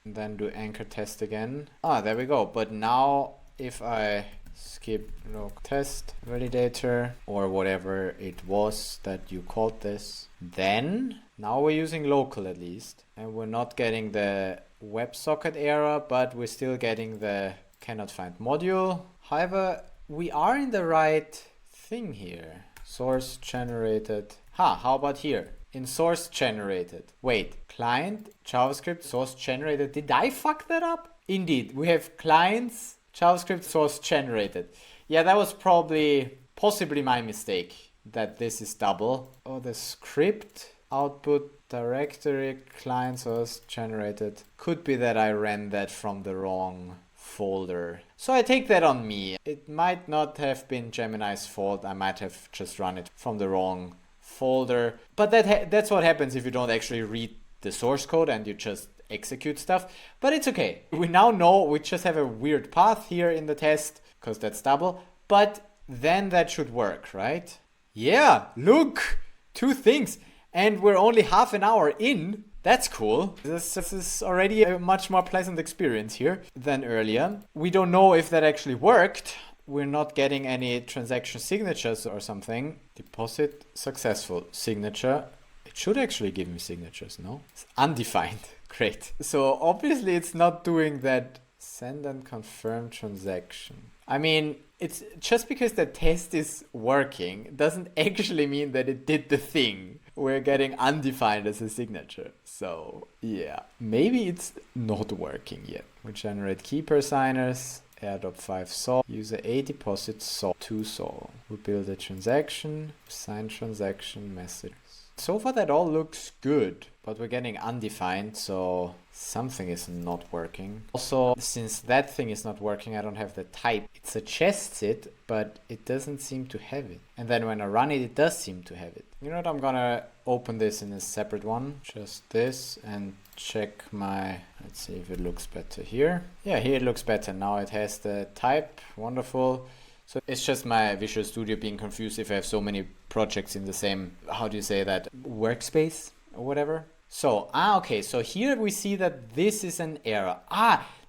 And then do anchor test again. There we go. But now if I skip local test validator or whatever it was that you called this, then now we're using local at least. And we're not getting the WebSocket error, but we're still getting the cannot find module. However, we are in the right thing here. Source generated. How about here? In source generated. Wait, client JavaScript source generated. Did I fuck that up? Indeed, we have clients JavaScript source generated. Yeah, that was possibly my mistake that this is double. The script output directory client source generated. Could be that I ran that from the wrong folder. So I take that on me. It might not have been Gemini's fault. I might have just run it from the wrong folder. But that's what happens if you don't actually read the source code and you just execute stuff. But it's okay. We now know we just have a weird path here in the test because that's double. But then that should work, right? Yeah, look, 2 things. And we're only half an hour in. That's cool. This is already a much more pleasant experience here than earlier. We don't know if that actually worked. We're not getting any transaction signatures or something. Deposit successful. Signature. It should actually give me signatures, no? It's undefined. Great. So obviously it's not doing that send and confirm transaction. I mean, it's just because the test is working doesn't actually mean that it did the thing. We're getting undefined as a signature. So yeah, maybe it's not working yet. We generate keeper signers, air.5 sol, user A deposit sol, 2 sol. We build a transaction, sign transaction message. So far that all looks good, but we're getting undefined, so something is not working. Also, since that thing is not working, I don't have the type. It suggests it, but it doesn't seem to have it. And then when I run it, it does seem to have it. You know what, I'm gonna open this in a separate one, just this, and check my, let's see if it looks better here. Yeah, here it looks better. Now it has the type, wonderful. So it's just my Visual Studio being confused if I have so many projects in the same, how do you say that, workspace or whatever. So, okay, so here we see that this is an error.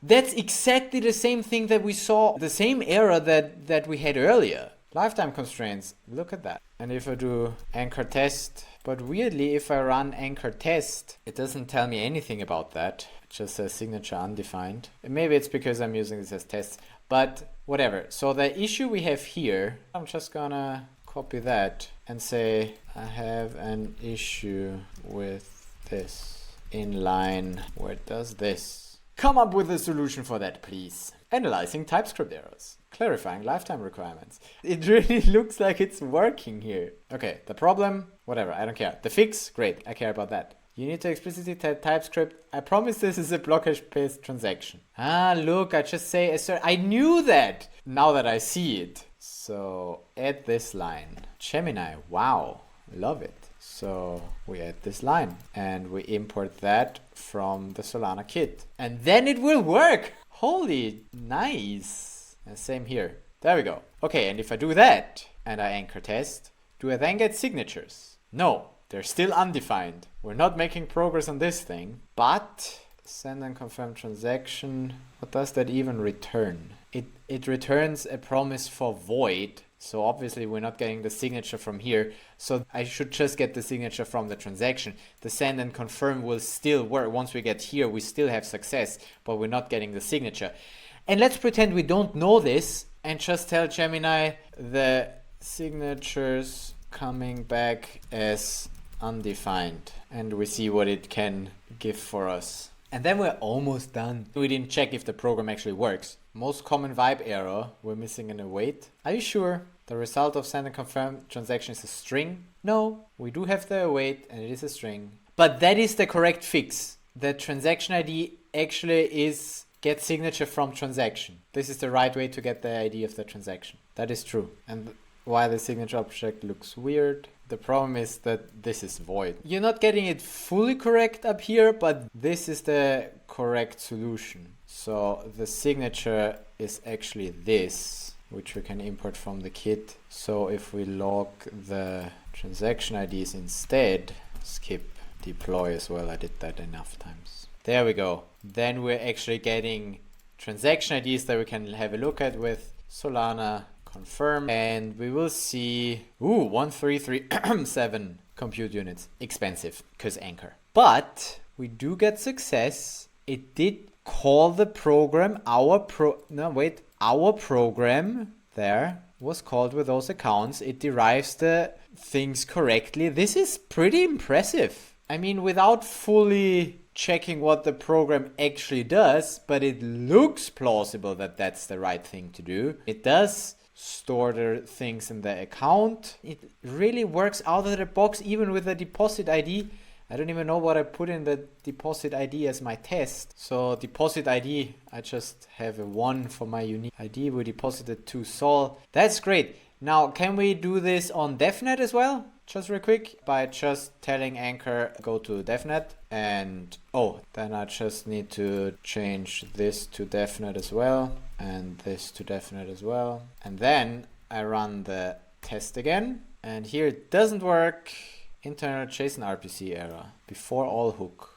That's exactly the same thing that we saw, the same error that we had earlier. Lifetime constraints, look at that. And if I do anchor test, but weirdly, if I run anchor test, it doesn't tell me anything about that. It just says signature undefined. And maybe it's because I'm using this as tests. But whatever. So the issue we have here, I'm just gonna copy that and say I have an issue with this in line where it does this. Come up with a solution for that, please. Analyzing TypeScript errors. Clarifying lifetime requirements. It really looks like it's working here. Okay, the problem, whatever, I don't care. The fix, great, I care about that. You need to explicitly type TypeScript. I promise this is a blockage-based transaction. Ah, look, I just say assert. I knew that now that I see it. So add this line. Gemini, wow, love it. So we add this line and we import that from the Solana kit. And then it will work. Holy nice. And same here. There we go. Okay, and if I do that and I anchor test, do I then get signatures? No, they're still undefined. We're not making progress on this thing, but send and confirm transaction. What does that even return? It returns a promise for void. So obviously we're not getting the signature from here. So I should just get the signature from the transaction. The send and confirm will still work. Once we get here, we still have success, but we're not getting the signature. And let's pretend we don't know this and just tell Gemini the signatures coming back as undefined. And we see what it can give for us. And then we're almost done. We didn't check if the program actually works. Most common vibe error, we're missing an await. Are you sure? The result of send and confirm transaction is a string? No, we do have the await and it is a string. But that is the correct fix. The transaction ID actually is get signature from transaction. This is the right way to get the ID of the transaction. That is true. And why the signature object looks weird. The problem is that this is void. You're not getting it fully correct up here, but this is the correct solution. So the signature is actually this, which we can import from the kit. So if we log the transaction IDs instead, skip deploy as well. I did that enough times. There we go. Then we're actually getting transaction IDs that we can have a look at with Solana confirm, and we will see 1337 compute units. Expensive because anchor, but we do get success. It did call the program. Our program there was called with those accounts. It derives the things correctly. This is pretty impressive. I mean, without fully checking what the program actually does, but it looks plausible that that's the right thing to do. It does store the things in the account. It really works out of the box, even with the deposit ID. I don't even know what I put in the deposit ID as my test. So deposit ID, I just have a 1 for my unique ID. We deposited 2 Sol. That's great. Now, can we do this on DevNet as well? Just real quick, by just telling Anchor, go to DevNet, and then I just need to change this to DevNet as well, and this to DevNet as well. And then I run the test again, and here it doesn't work. Internal JSON RPC error before all hook.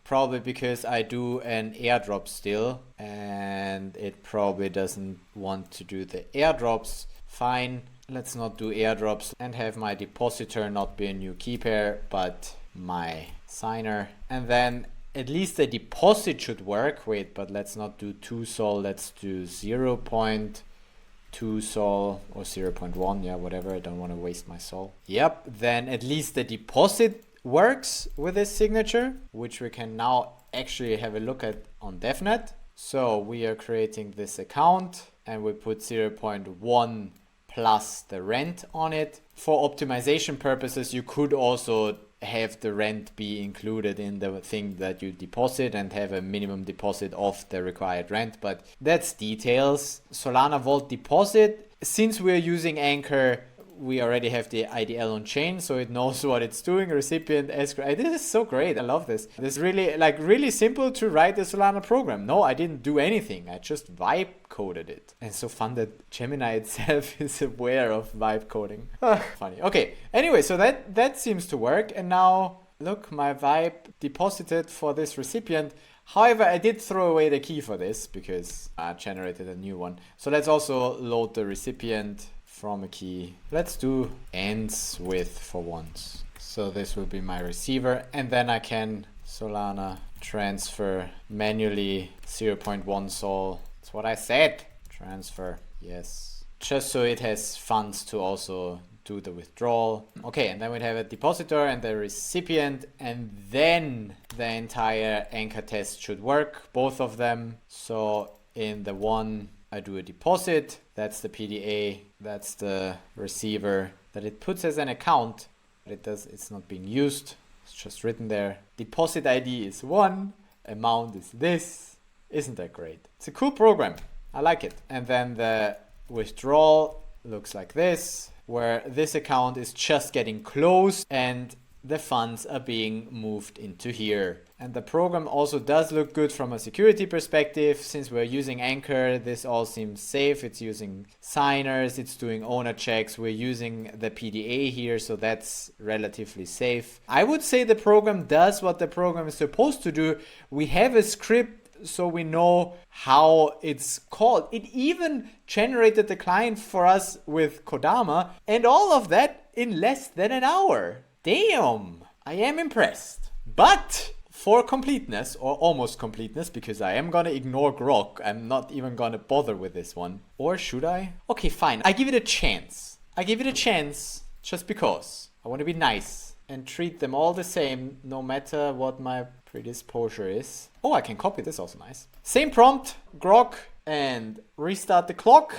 Probably because I do an airdrop still, and it probably doesn't want to do the airdrops. Fine, let's not do airdrops and have my depositor not be a new key pair, but my signer. And then at least the deposit should work. Wait, but let's not do 2 Sol, let's do 0.2 Sol or 0.1, yeah, whatever, I don't want to waste my Sol. Yep, then at least the deposit works with this signature, which we can now actually have a look at on DevNet. So we are creating this account and we put 0.1 plus the rent on it. For optimization purposes, you could also have the rent be included in the thing that you deposit and have a minimum deposit of the required rent, but that's details. Solana Vault deposit, since we're using Anchor, we already have the IDL on chain, so it knows what it's doing. Recipient escrow. This is so great. I love this. This is really simple to write a Solana program. No, I didn't do anything. I just vibe coded it. And so fun that Gemini itself is aware of vibe coding. Funny. Okay. Anyway, so that seems to work. And now look, my vibe deposited for this recipient. However, I did throw away the key for this because I generated a new one. So let's also load the recipient from a key. Let's do ends with for once. So this will be my receiver, and then I can Solana transfer manually 0.1 Sol. That's what I said. Transfer, yes. Just so it has funds to also do the withdrawal. Okay, and then we'd have a depositor and the recipient, and then the entire anchor test should work, both of them. So in the one, I do a deposit, that's the PDA, that's the receiver that it puts as an account, but it's not being used. It's just written there. Deposit ID is 1, amount is this. Isn't that great? It's a cool program. I like it. And then the withdrawal looks like this, where this account is just getting closed and the funds are being moved into here. And the program also does look good from a security perspective. Since we're using Anchor, this all seems safe. It's using signers, it's doing owner checks. We're using the PDA here, so that's relatively safe. I would say the program does what the program is supposed to do. We have a script, so we know how it's called. It even generated the client for us with Kodama, and all of that in less than an hour. Damn, I am impressed. But for completeness, or almost completeness, because I am gonna ignore Grok, I'm not even gonna bother with this one. Or should I? Okay, fine, I give it a chance. I give it a chance just because. I want to be nice and treat them all the same, no matter what my predisposure is. Oh, I can copy this, also nice. Same prompt, Grok, and restart the clock.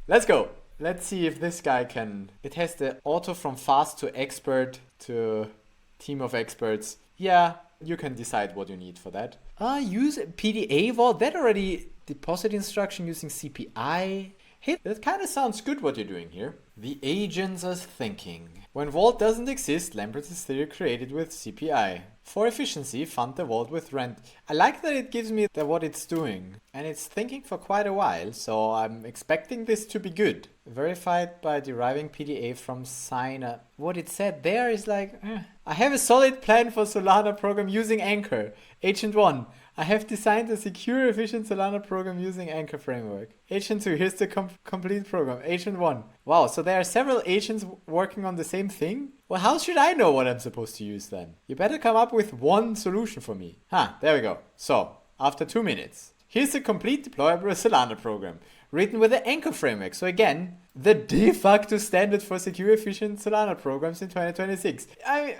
Let's go. Let's see if this guy can. It has the auto from fast to expert to team of experts. Yeah, you can decide what you need for that. Use PDA vault. That already deposit instruction using CPI. Hey, that kind of sounds good what you're doing here. The agents are thinking. When vault doesn't exist, Lambert's theory created with CPI. For efficiency, fund the vault with rent. I like that it gives me what it's doing. And it's thinking for quite a while, so I'm expecting this to be good. Verified by deriving PDA from signer. What it said there is like, I have a solid plan for Solana program using Anchor. Agent 1. I have designed a secure, efficient Solana program using Anchor framework. Agent 2, here's the complete program. Agent 1. Wow, so there are several agents working on the same thing? Well, how should I know what I'm supposed to use then? You better come up with one solution for me. There we go. So, after 2 minutes, here's the complete deployable Solana program, written with the Anchor framework. So again, the de facto standard for secure, efficient Solana programs in 2026.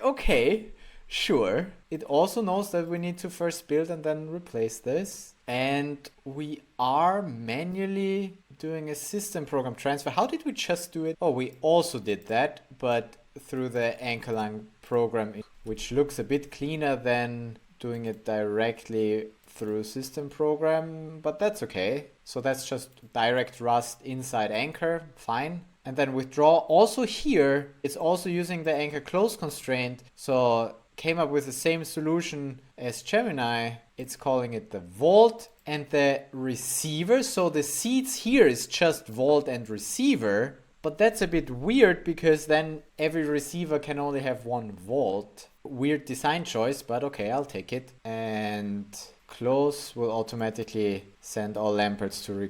Okay. Sure. It also knows that we need to first build and then replace this. And we are manually doing a system program transfer. How did we just do it? Oh, we also did that, but through the Anchorlang program, which looks a bit cleaner than doing it directly through system program, but that's okay. So that's just direct Rust inside Anchor, fine. And then withdraw. Also here, it's also using the Anchor close constraint. So came up with the same solution as Gemini. It's calling it the vault and the receiver. So the seeds here is just vault and receiver, but that's a bit weird because then every receiver can only have one vault. Weird design choice, but okay, I'll take it. And close will automatically send all Lamperts to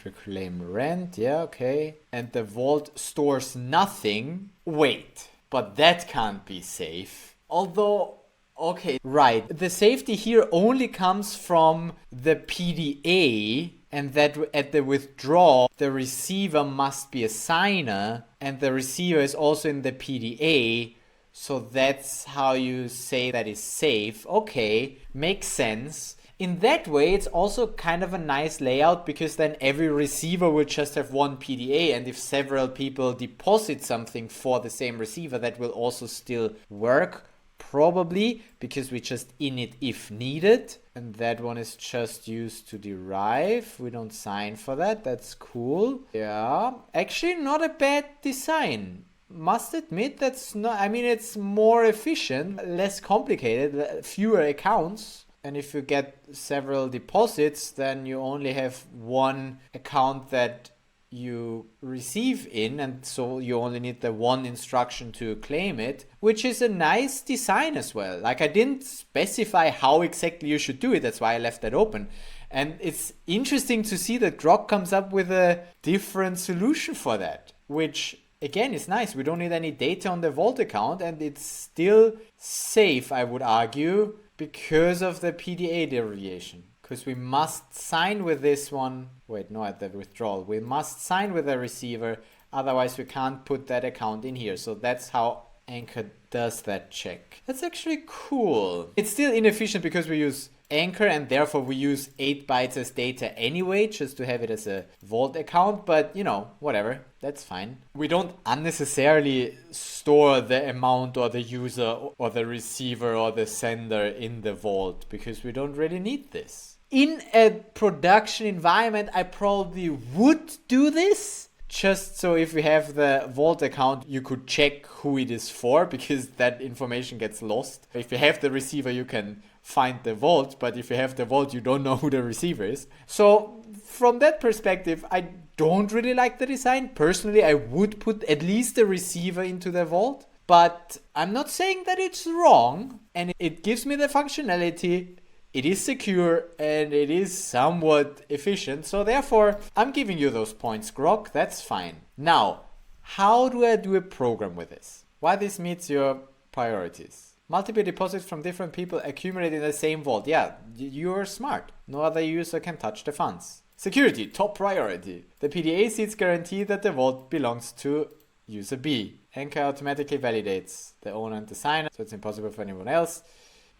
reclaim rent. Yeah, okay. And the vault stores nothing. Wait, but that can't be safe. Although, okay, right. The safety here only comes from the PDA, and that at the withdrawal, the receiver must be a signer, and the receiver is also in the PDA. So that's how you say that is safe. Okay, makes sense. In that way, it's also kind of a nice layout because then every receiver will just have one PDA, and if several people deposit something for the same receiver, that will also still work. Probably because we just init if needed, and that one is just used to derive. We don't sign for that. That's cool. Yeah, actually not a bad design. Must admit that's not, I mean, it's more efficient, less complicated, fewer accounts. And if you get several deposits, then you only have one account that you receive in, and so you only need the one instruction to claim it, which is a nice design as well. Like, I didn't specify how exactly you should do it, that's why I left that open. And it's interesting to see that Grok comes up with a different solution for that, which again is nice. We don't need any data on the vault account, and it's still safe, I would argue, because of the PDA derivation. Because we must sign with this one. Wait, no, at the withdrawal. We must sign with the receiver, Otherwise, we can't put that account in here. So that's how Anchor does that check. That's actually cool. It's still inefficient because we use Anchor and therefore we use 8 bytes as data anyway, just to have it as a vault account. But you know, whatever, that's fine. We don't unnecessarily store the amount or the user or the receiver or the sender in the vault because we don't really need this. In a production environment, I probably would do this. Just so if we have the vault account, you could check who it is for because that information gets lost. If you have the receiver, you can find the vault, but if you have the vault, you don't know who the receiver is. So from that perspective, I don't really like the design. Personally, I would put at least the receiver into the vault, but I'm not saying that it's wrong, and it gives me the functionality. It is secure and it is somewhat efficient. So therefore, I'm giving you those points, Grok. That's fine. Now, how do I do a program with this? Why this meets your priorities? Multiple deposits from different people accumulate in the same vault. Yeah, you're smart. No other user can touch the funds. Security, top priority. The PDA seeds guarantee that the vault belongs to user B. Anchor automatically validates the owner and the signer, so it's impossible for anyone else.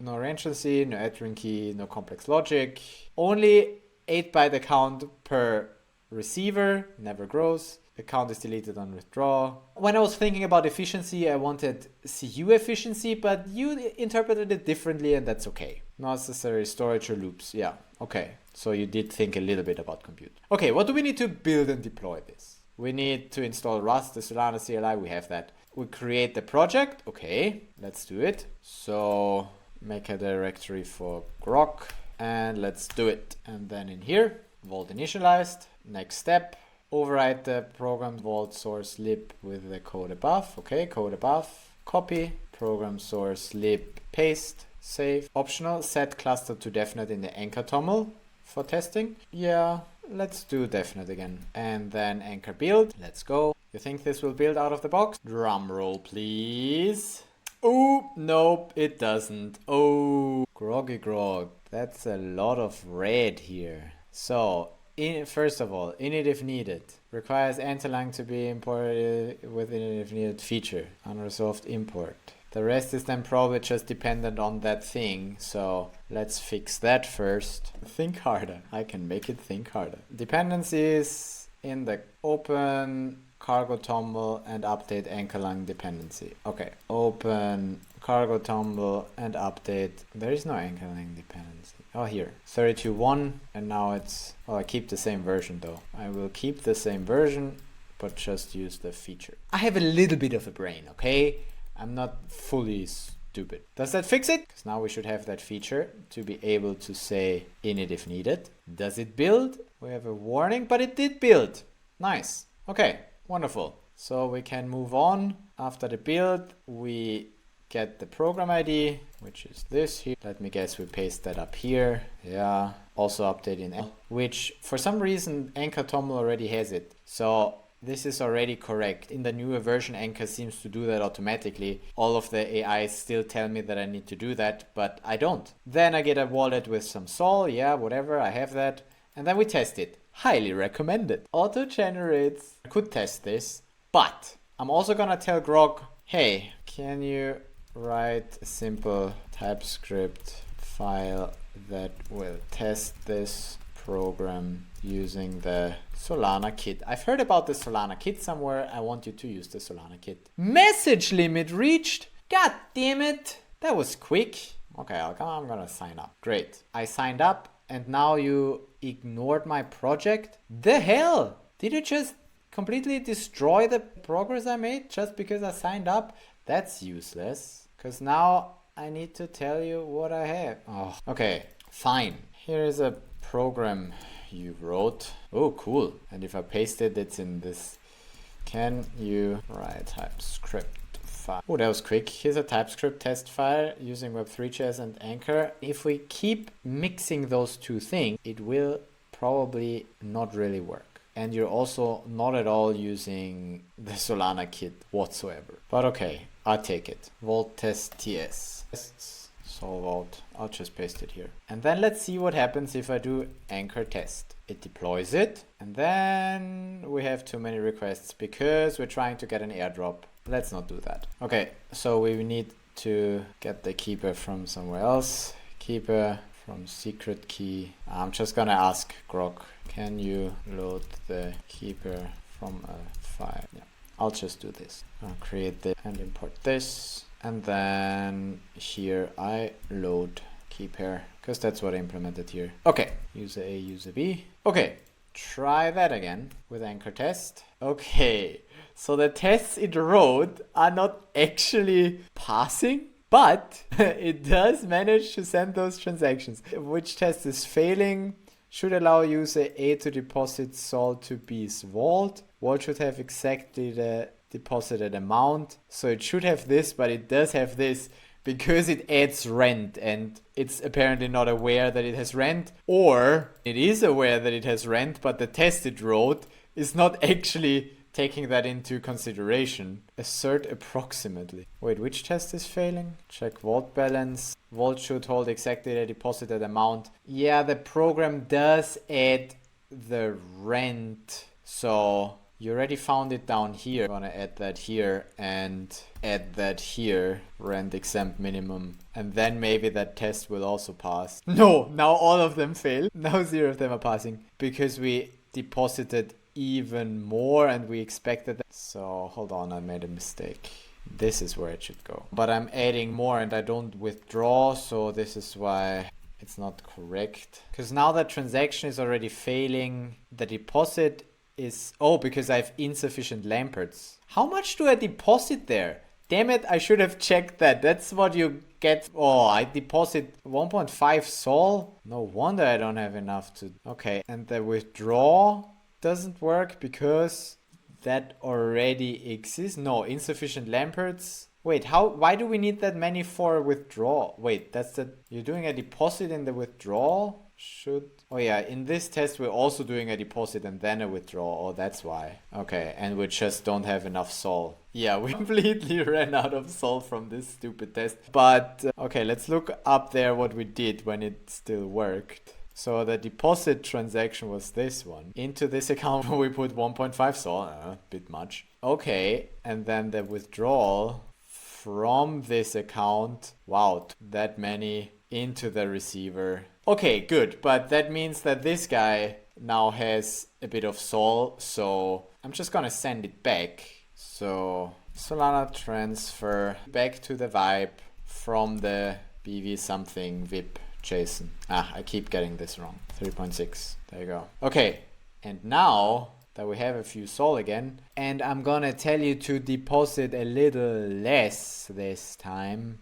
No reentrancy, no entering key, no complex logic. Only 8-byte account per receiver, never grows. Account is deleted on withdrawal. When I was thinking about efficiency, I wanted CU efficiency, but you interpreted it differently and that's okay. Not necessary storage or loops. Yeah, okay. So you did think a little bit about compute. Okay, what do we need to build and deploy this? We need to install Rust, the Solana CLI, we have that. We create the project. Okay, let's do it. So make a directory for Grok and let's do it. And then in here, vault initialized. Next step, override the program vault source lib with the code above. Okay, code above, copy, program source lib, paste, save. Optional, set cluster to definite in the anchor toml for testing. Yeah, let's do definite again. And then anchor build, let's go. You think this will build out of the box? Drum roll, please. Oh, nope, it doesn't. Oh, groggy grog. That's a lot of red here. So, first of all, init if needed. Requires enter-lang to be imported with init if needed feature. Unresolved import. The rest is then probably just dependent on that thing. So, let's fix that first. Think harder. I can make it think harder. Dependencies in the open cargo toml and update anchor-lang dependency. Okay, open cargo toml and update. There is no anchor-lang dependency. Oh, here, 32.1, and now it's, oh, I keep the same version though. I will keep the same version, but just use the feature. I have a little bit of a brain, okay? I'm not fully stupid. Does that fix it? Because now we should have that feature to be able to say init if needed. Does it build? We have a warning, but it did build. Nice. Okay. Wonderful. So we can move on. After the build, we get the program ID, which is this here. Let me guess, we paste that up here. Yeah. Also update in, which for some reason Anchor toml already has it. So this is already correct. In the newer version, Anchor seems to do that automatically. All of the AIs still tell me that I need to do that, but I don't. Then I get a wallet with some Sol. Yeah, whatever. I have that. And then we test it. Highly recommended. Auto generates. I could test this, but I'm also gonna tell Grok, hey, can you write a simple TypeScript file that will test this program using the Solana kit. I've heard about the Solana kit somewhere. I want you to use the Solana kit. Message limit reached. God damn it. That was quick. Okay, I'm gonna sign up. Great. I signed up and now you ignored my project? The hell? Did you just completely destroy the progress I made just because I signed up? That's useless. Because now I need to tell you what I have. Oh, okay, fine. Here is a program you wrote. Oh, cool. And if I paste it, it's in this. Can you write TypeScript file? Oh, that was quick. Here's a TypeScript test file using Web3.js and Anchor. If we keep mixing those two things, it will probably not really work. And you're also not at all using the Solana kit whatsoever. But okay, I'll take it. Vault test TS. Tests Sol vault. I'll just paste it here. And then let's see what happens if I do anchor test. It deploys it, and then we have too many requests because we're trying to get an airdrop. Let's not do that. Okay, so we need to get the keeper from somewhere else. Keeper from secret key. I'm just gonna ask Grok, can you load the keeper from a file? Yeah, I'll just do this. I'll create this and import this. And then here I load keeper, because that's what I implemented here. Okay, user A, user B. Okay, try that again with anchor test. Okay, so the tests it wrote are not actually passing, but it does manage to send those transactions. Which test is failing? Should allow user A to deposit Sol to B's vault. Vault should have exactly the deposited amount. So it should have this, but it does have this because it adds rent, and it's apparently not aware that it has rent, or it is aware that it has rent, but the test it wrote is not actually taking that into consideration. Assert approximately. Wait, which test is failing? Check vault balance. Vault should hold exactly the deposited amount. Yeah, the program does add the rent. So you already found it down here. I'm gonna add that here and add that here. Rent exempt minimum. And then maybe that test will also pass. No, now all of them fail. Now 0 of them are passing because we deposited even more and we expected that. So hold on, I made a mistake. This is where it should go. But I'm adding more and I don't withdraw, so this is why it's not correct. Because now that transaction is already failing. The deposit is... Oh, because I have insufficient lamperts. How much do I deposit there? Damn it, I should have checked that. That's what you get. Oh, I deposit 1.5 Sol. No wonder I don't have enough to... Okay, and the withdraw doesn't work because that already exists. No, insufficient lamperts. Wait, why do we need that many for withdrawal? Wait, that's the... You're doing a deposit in the withdrawal? Oh yeah, in this test we're also doing a deposit and then a withdrawal. Oh, that's why. Okay, and we just don't have enough Sol. Yeah, we completely ran out of Sol from this stupid test. But, okay, let's look up there what we did when it still worked. So the deposit transaction was this one. Into this account we put 1.5 Sol, a bit much. Okay, and then the withdrawal from this account, wow, that many into the receiver. Okay, good, but that means that this guy now has a bit of Sol, so I'm just gonna send it back. So Solana transfer back to the vibe from the BV something VIP JSON. I keep getting this wrong. 3.6. There you go. Okay, and now that we have a few Sol again, and I'm gonna tell you to deposit a little less this time.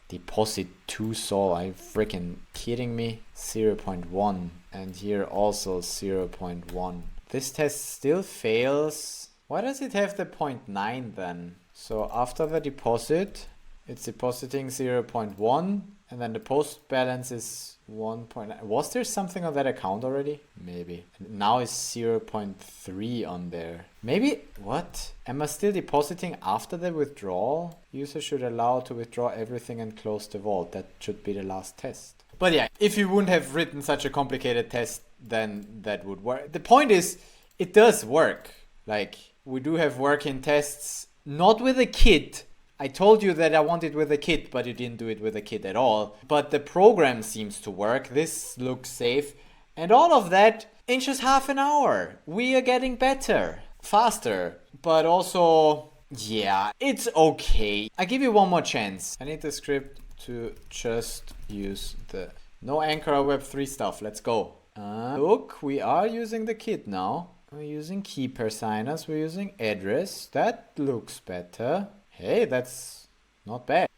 Deposit 2 Sol. Are you freaking kidding me? 0.1. And here also 0.1. This test still fails. Why does it have the 0.9 then? So after the deposit, it's depositing 0.1. And then the post balance is 1.9. Was there something on that account already? Maybe. And now it's 0.3 on there. Maybe, what? Am I still depositing after the withdrawal? User should allow to withdraw everything and close the vault. That should be the last test. But yeah, if you wouldn't have written such a complicated test, then that would work. The point is, it does work. Like, we do have working tests, not with a kit. I told you that I want it with a kit, but you didn't do it with a kit at all. But the program seems to work. This looks safe. And all of that in just half an hour. We are getting better, faster. But also, yeah, it's okay. I give you one more chance. I need the script to just use the no anchor or web3 stuff. Let's go. Look, we are using the kit now. We're using key personas. We're using address. That looks better. Hey, that's not bad.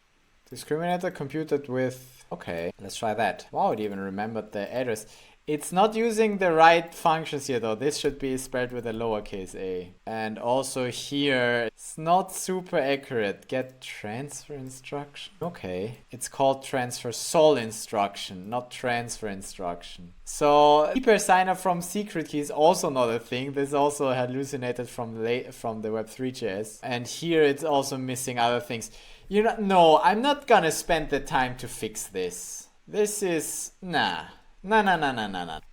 Discriminator computed with... Okay, let's try that. Wow, it even remembered the address. It's not using the right functions here though. This should be spelled with a lowercase a. And also here, it's not super accurate. Get transfer instruction. Okay. It's called transfer sol instruction, not transfer instruction. So keeper signer from secret key is also not a thing. This is also hallucinated from the Web3.js. And here it's also missing other things. No, I'm not gonna spend the time to fix this. This is, nah. No.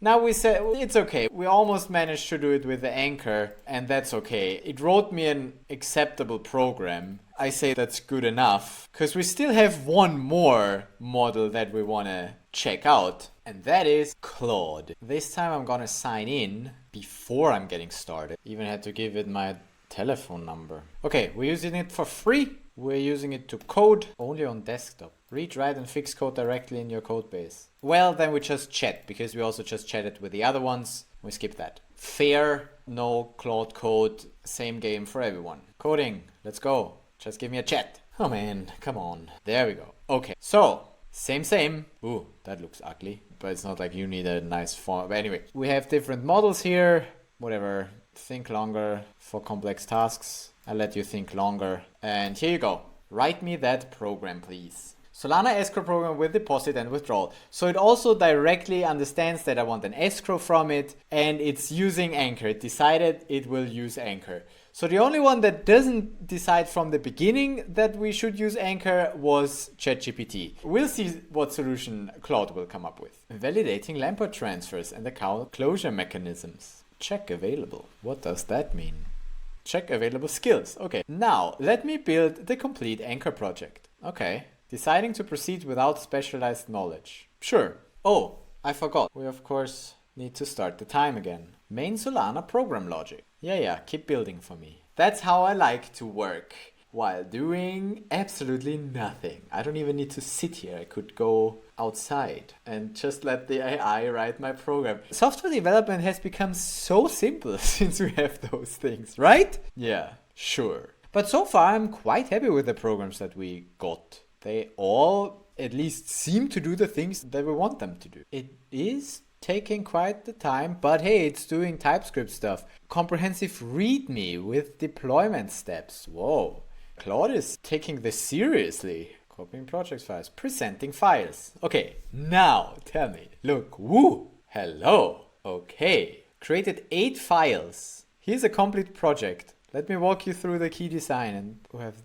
Now we said it's okay. We almost managed to do it with the anchor, and that's okay. It wrote me an acceptable program. I say that's good enough, because we still have one more model that we want to check out, and that is Claude. This time I'm gonna sign in before I'm getting started. Even had to give it my telephone number. Okay, we're using it for free. We're using it to code only on desktop. Read, write, and fix code directly in your code base. Well, then we just chat, because we also just chatted with the other ones. We skip that. Fair, no Claude code, same game for everyone. Coding, let's go. Just give me a chat. Oh man, come on. There we go. Okay, so same. Ooh, that looks ugly, but it's not like you need a nice font. But anyway, we have different models here. Whatever, think longer for complex tasks. I'll let you think longer. And here you go. Write me that program, please. Solana escrow program with deposit and withdrawal. So it also directly understands that I want an escrow from it, and it's using Anchor. It decided it will use Anchor. So the only one that doesn't decide from the beginning that we should use Anchor was ChatGPT. We'll see what solution Claude will come up with. Validating Lamport transfers and account closure mechanisms. Check available. What does that mean? Check available skills. Okay, now let me build the complete Anchor project. Okay, deciding to proceed without specialized knowledge. Sure. Oh, I forgot. We of course need to start the time again. Main Solana program logic. Yeah, keep building for me. That's how I like to work, while doing absolutely nothing. I don't even need to sit here. I could go outside and just let the AI write my program. Software development has become so simple since we have those things, right? Yeah, sure. But so far I'm quite happy with the programs that we got. They all at least seem to do the things that we want them to do. It is taking quite the time, but hey, it's doing TypeScript stuff. Comprehensive README with deployment steps. Whoa. Claude is taking this seriously. Copying project files, presenting files. Okay, now tell me. Look, woo, hello. Okay, created 8 files. Here's a complete project. Let me walk you through the key design and have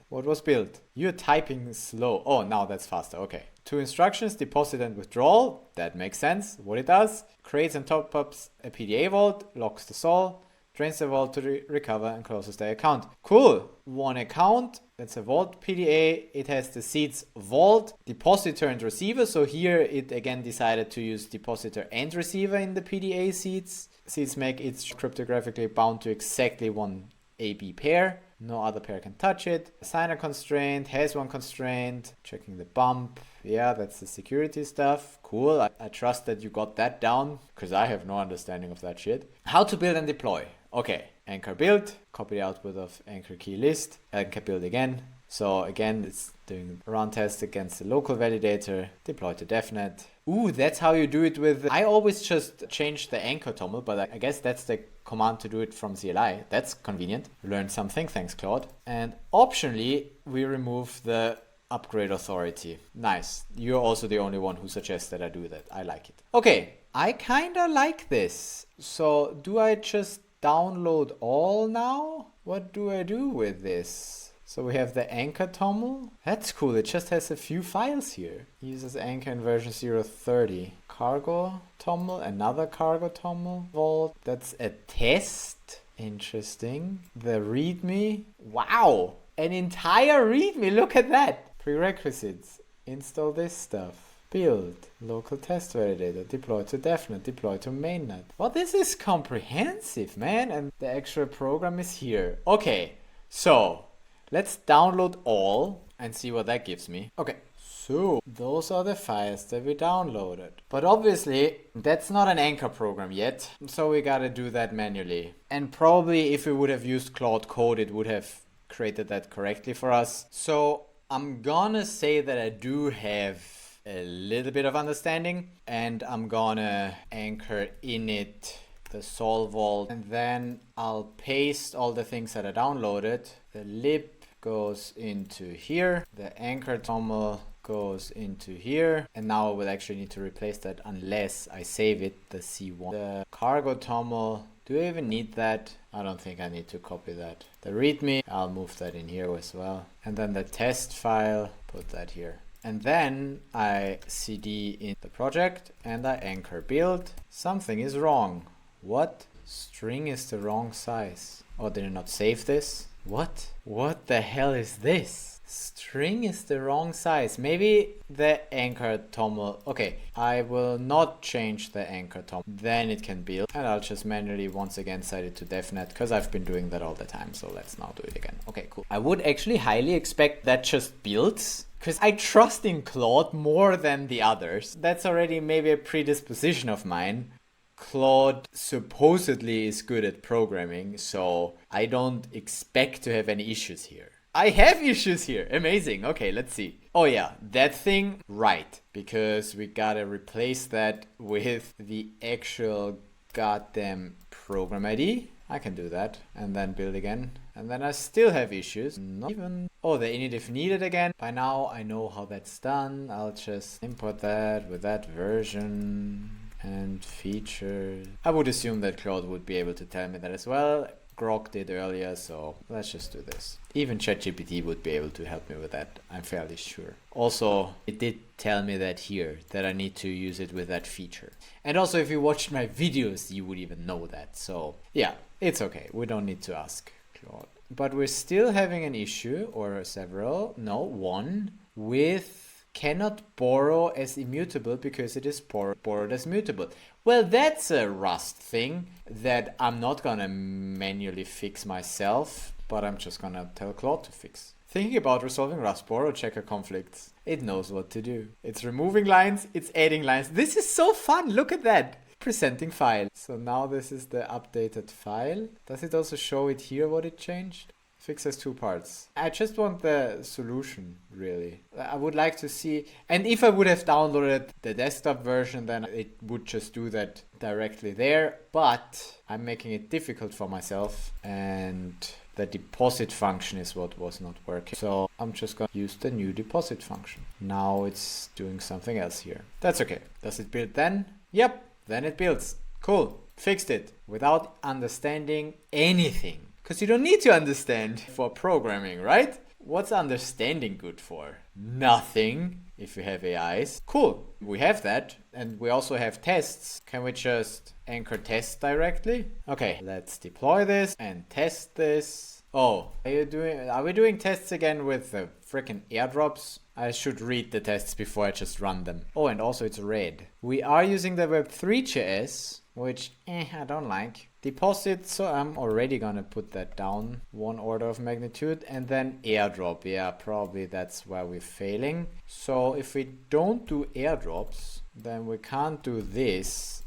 what was built. You're typing slow. Oh, now that's faster. Okay. 2 instructions, deposit and withdrawal. That makes sense. What it does, creates and top-ups a PDA vault, locks the sol, drains the vault to recover and closes the account. Cool. One account. That's a vault PDA. It has the seeds vault, depositor and receiver. So here it again decided to use depositor and receiver in the PDA seeds. Seeds make it cryptographically bound to exactly one AB pair. No other pair can touch it. Signer constraint, has one constraint. Checking the bump. Yeah, that's the security stuff. Cool. I trust that you got that down, because I have no understanding of that shit. How to build and deploy. Okay, Anchor build. Copy the output of Anchor key list. Anchor build again. So again, it's doing a run test against the local validator. Deploy to DevNet. Ooh, that's how you do it with... I always just change the Anchor toml, but I guess that's the command to do it from CLI. That's convenient. Learned something. Thanks, Claude. And optionally, we remove the upgrade authority. Nice. You're also the only one who suggests that I do that. I like it. Okay, I kind of like this. So do I just download all now? What do I do with this? So we have the Anchor toml. That's cool. It just has a few files here. Uses Anchor in version 0.30. Cargo toml, another cargo toml vault. That's a test. Interesting. The README. Wow. An entire README. Look at that. Prerequisites. Install this stuff. Build. Local test validator. Deploy to DevNet. Deploy to mainnet. Well, this is comprehensive, man. And the actual program is here. Okay. So let's download all and see what that gives me. Okay, so those are the files that we downloaded. But obviously, that's not an Anchor program yet, so we gotta do that manually. And probably if we would have used Claude Code, it would have created that correctly for us. So I'm gonna say that I do have a little bit of understanding, and I'm gonna anchor in it the sol vault, and then I'll paste all the things that I downloaded. The lib goes into here, the anchor toml goes into here, and now I will actually need to replace that unless I save it, the C1. The cargo toml, do I even need that? I don't think I need to copy that. The readme, I'll move that in here as well. And then the test file, put that here. And then I cd in the project and I anchor build. Something is wrong. What? String is the wrong size. Oh, did I not save this? What? What the hell is this? String is the wrong size. Maybe the anchor toml. Okay, I will not change the anchor toml. Then it can build. And I'll just manually once again set it to devnet because I've been doing that all the time. So let's now do it again. Okay, cool. I would actually highly expect that just builds, because I trust in Claude more than the others. That's already maybe a predisposition of mine. Claude supposedly is good at programming, so I don't expect to have any issues here. I have issues here. Amazing. Okay, let's see. Oh yeah, that thing, right. Because we gotta replace that with the actual goddamn program ID. I can do that and then build again. And then I still have issues. Not even. Oh, the init if needed again. By now I know how that's done. I'll just import that with that version and features. I would assume that Claude would be able to tell me that as well. Grok did earlier, so let's just do this. Even ChatGPT would be able to help me with that, I'm fairly sure. Also, it did tell me that here, that I need to use it with that feature. And also, if you watched my videos, you would even know that. So yeah, it's okay. We don't need to ask Claude. But we're still having an issue, or several, no, one, with cannot borrow as immutable because it is borrowed as mutable. Well, that's a Rust thing that I'm not gonna manually fix myself, but I'm just gonna tell Claude to fix. Thinking about resolving Rust borrow checker conflicts. It knows what to do. It's removing lines, it's adding lines. This is so fun, look at that. Presenting file. So now this is the updated file. Does it also show it here what it changed? Fix has two parts. I just want the solution, really. I would like to see, and if I would have downloaded the desktop version, then it would just do that directly there. But I'm making it difficult for myself, and the deposit function is what was not working. So I'm just going to use the new deposit function. Now it's doing something else here. That's okay. Does it build then? Yep, then it builds. Cool. Fixed it without understanding anything. Because you don't need to understand for programming, right? What's understanding good for? Nothing, if you have AIs. Cool, we have that. And we also have tests. Can we just anchor tests directly? Okay, let's deploy this and test this. Oh, are we doing tests again with the freaking airdrops? I should read the tests before I just run them. Oh, and also it's red. We are using the Web3.js, which I don't like. Deposit, so I'm already gonna put that down one order of magnitude, and then airdrop. Yeah, probably that's where we're failing. So if we don't do airdrops, then we can't do this.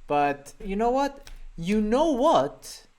But you know what?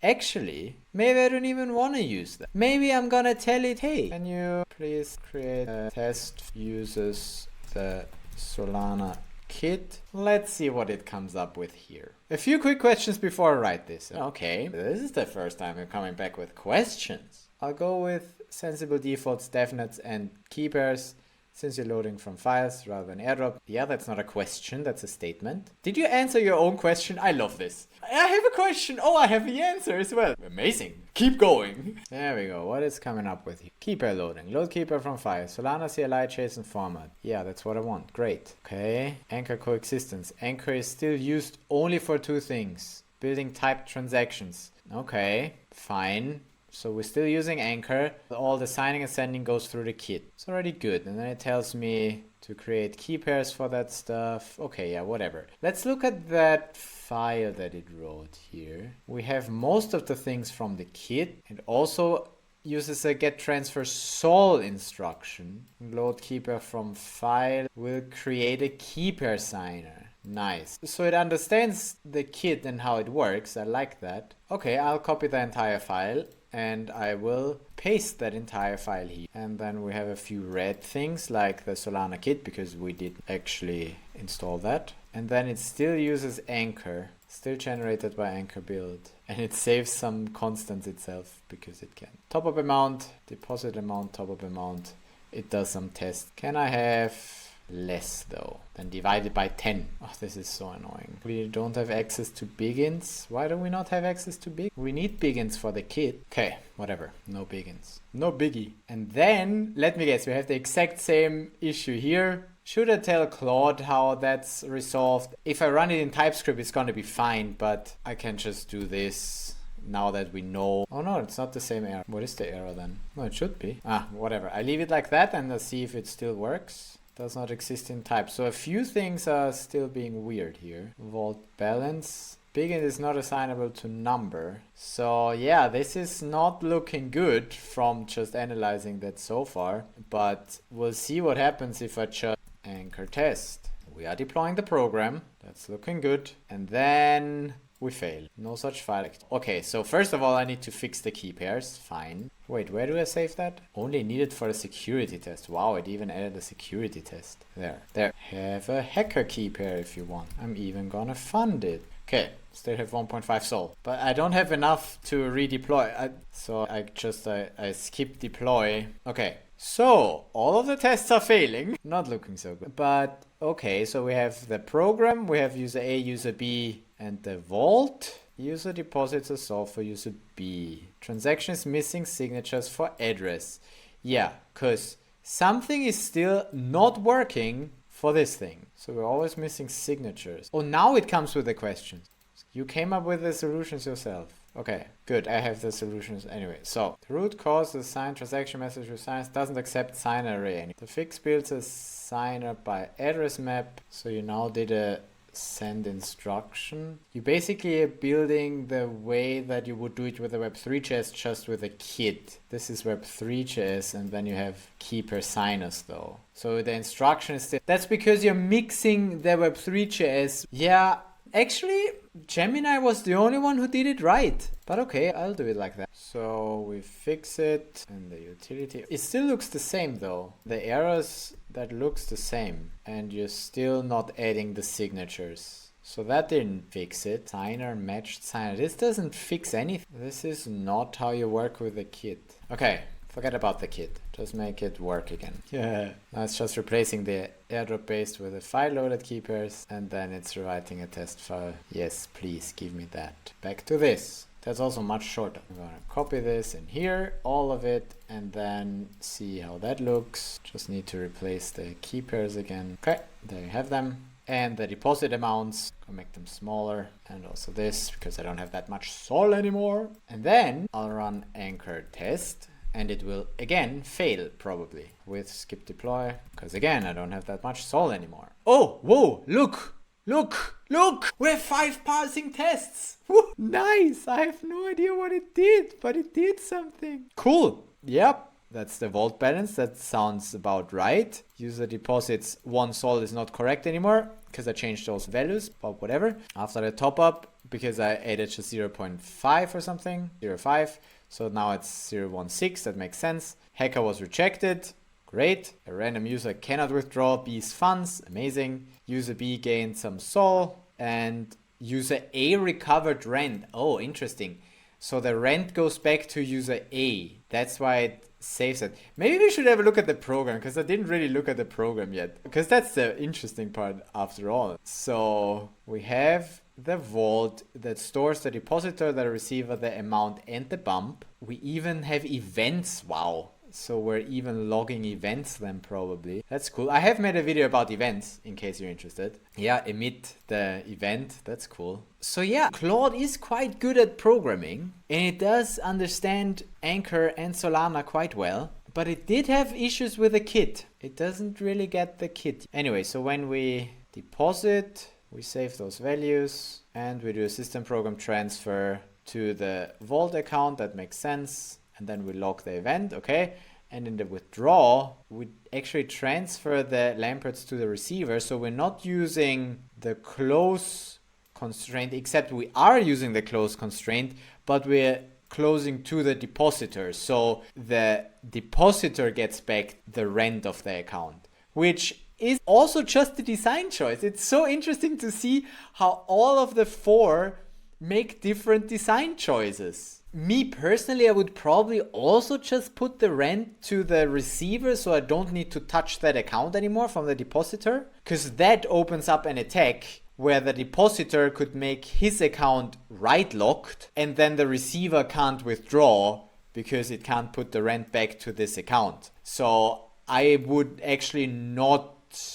Actually, maybe I don't even want to use that. Maybe I'm gonna tell it, hey, can you please create a test uses the Solana kit? Let's see what it comes up with here. A few quick questions before I write this. Okay, this is the first time I'm coming back with questions. I'll go with sensible defaults, devnets, and key pairs, since you're loading from files rather than airdrop. Yeah, that's not a question, that's a statement. Did you answer your own question? I love this. I have a question. Oh, I have the answer as well. Amazing. Keep going. There we go. What is coming up with you? Key pair loading. Load key pair from files. Solana CLI JSON format. Yeah, that's what I want. Great. Okay. Anchor coexistence. Anchor is still used only for two things. Building typed transactions. Okay. Fine. So we're still using Anchor. All the signing and sending goes through the kit. It's already good. And then it tells me to create key pairs for that stuff. Okay, yeah, whatever. Let's look at that file that it wrote here. We have most of the things from the kit, and also uses a get transfer sol instruction. Load key pair from file will create a key pair signer. Nice. So it understands the kit and how it works. I like that. Okay, I'll copy the entire file and I will paste that entire file here. And then we have a few red things like the Solana kit because we did actually install that. And then it still uses Anchor, still generated by Anchor build. And it saves some constants itself because it can. Top up amount, deposit amount, top up amount. It does some tests. Can I have less though? Then divide it by 10. Oh, this is so annoying. We don't have access to bigins. Why do we not have access to big? We need bigins for the kit. Okay, whatever. No bigins. No biggie. And then, let me guess, we have the exact same issue here. Should I tell Claude how that's resolved? If I run it in TypeScript, it's gonna be fine, but I can just do this now that we know. Oh no, it's not the same error. What is the error then? No, it should be. Whatever. I leave it like that and I'll see if it still works. Does not exist in type. So a few things are still being weird here. Vault balance. Bigint is not assignable to number. So yeah, this is not looking good from just analyzing that so far. But we'll see what happens if I just anchor test. We are deploying the program. That's looking good. And then we fail. No such file. Okay, so first of all, I need to fix the key pairs. Fine. Wait, where do I save that? Only needed for a security test. Wow, it even added a security test. There. Have a hacker key pair if you want. I'm even gonna fund it. Okay, still have 1.5 sol. But I don't have enough to redeploy. So I skip deploy. Okay, so all of the tests are failing. Not looking so good. But okay, so we have the program. We have user A, user B, and the vault. User deposits a sol for user B. Transactions missing signatures for address. Yeah, because something is still not working for this thing. So we're always missing signatures. Oh, now it comes with the questions. You came up with the solutions yourself. Okay, good. I have the solutions anyway. So the root cause the signed transaction message with signs doesn't accept signer array anymore. The fix builds a signer by address map. So you now did a send instruction. You basically are building the way that you would do it with a Web3.js, just with a kit. This is Web3.js, and then you have keeper signers though. So the instruction is still, that's because you're mixing the Web3.js. Yeah, actually, Gemini was the only one who did it right. But okay, I'll do it like that. So we fix it and the utility. It still looks the same though. The errors, that looks the same. And you're still not adding the signatures. So that didn't fix it. Signer, matched signer. This doesn't fix anything. This is not how you work with a kit. Okay, forget about the kit. Just make it work again. Yeah. Now it's just replacing the airdrop based with a file loaded key pairs. And then it's rewriting a test file. Yes, please give me that. Back to this. That's also much shorter. I'm gonna copy this in here, all of it, and then see how that looks. Just need to replace the key pairs again. Okay, there you have them. And the deposit amounts, I'll make them smaller. And also this, because I don't have that much sol anymore. And then I'll run anchor test. And it will again fail probably with skip deploy. Because again, I don't have that much sol anymore. Oh, whoa, look! Look! We have 5 passing tests! Woo, nice! I have no idea what it did, but it did something. Cool! Yep, that's the vault balance. That sounds about right. User deposits 1 sol is not correct anymore because I changed those values, but whatever. After the top up, because I added just 0.5 or something, 0.5. So now it's 0.16, that makes sense. Hacker was rejected. Great. A random user cannot withdraw B's funds. Amazing. User B gained some sol and user A recovered rent. Oh, interesting. So the rent goes back to user A. That's why it saves it. Maybe we should have a look at the program because I didn't really look at the program yet. Because that's the interesting part after all. So we have the vault that stores the depositor, the receiver, the amount, and the bump. We even have events. Wow. So we're even logging events then probably. That's cool. I have made a video about events in case you're interested. Yeah, emit the event. That's cool. So yeah, Claude is quite good at programming and it does understand Anchor and Solana quite well. But it did have issues with the kit. It doesn't really get the kit. Anyway, so when we deposit, we save those values and we do a system program transfer to the vault account. That makes sense. And then we log the event, okay? And in the withdraw, we actually transfer the lamperts to the receiver. So we're not using the close constraint, except we are using the close constraint, but we're closing to the depositor. So the depositor gets back the rent of the account, which is also just a design choice. It's so interesting to see how all of the four make different design choices. Me personally, I would probably also just put the rent to the receiver so I don't need to touch that account anymore from the depositor, because that opens up an attack where the depositor could make his account write locked and then the receiver can't withdraw because it can't put the rent back to this account. So I would actually not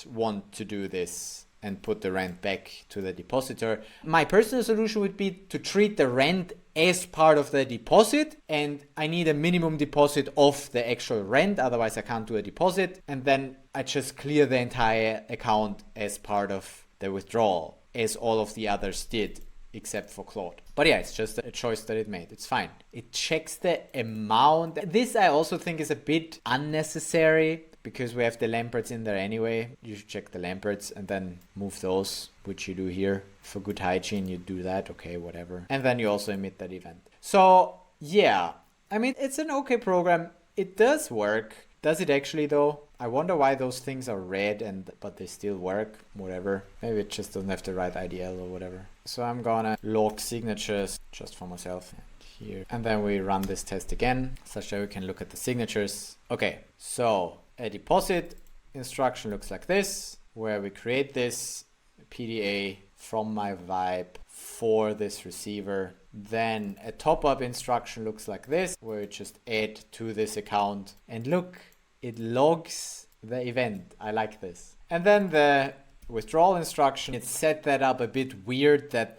want to do this and put the rent back to the depositor. My personal solution would be to treat the rent as part of the deposit, and I need a minimum deposit of the actual rent, otherwise I can't do a deposit, and then I just clear the entire account as part of the withdrawal, as all of the others did, except for Claude. But yeah, it's just a choice that it made. It's fine. It checks the amount. This I also think is a bit unnecessary because we have the lamperts in there anyway. You should check the lamperts and then move those, which you do here. For good hygiene, you do that. Okay, whatever. And then you also emit that event. So yeah, I mean, it's an okay program. It does work. Does it actually though? I wonder why those things are red but they still work. Whatever. Maybe it just doesn't have the right IDL or whatever. So I'm gonna log signatures just for myself here. And then we run this test again, such that we can look at the signatures. Okay, so a deposit instruction looks like this, where we create this PDA from my vibe for this receiver. Then a top-up instruction looks like this, where we just add to this account. And look, it logs the event. I like this. And then the withdrawal instruction, it set that up a bit weird that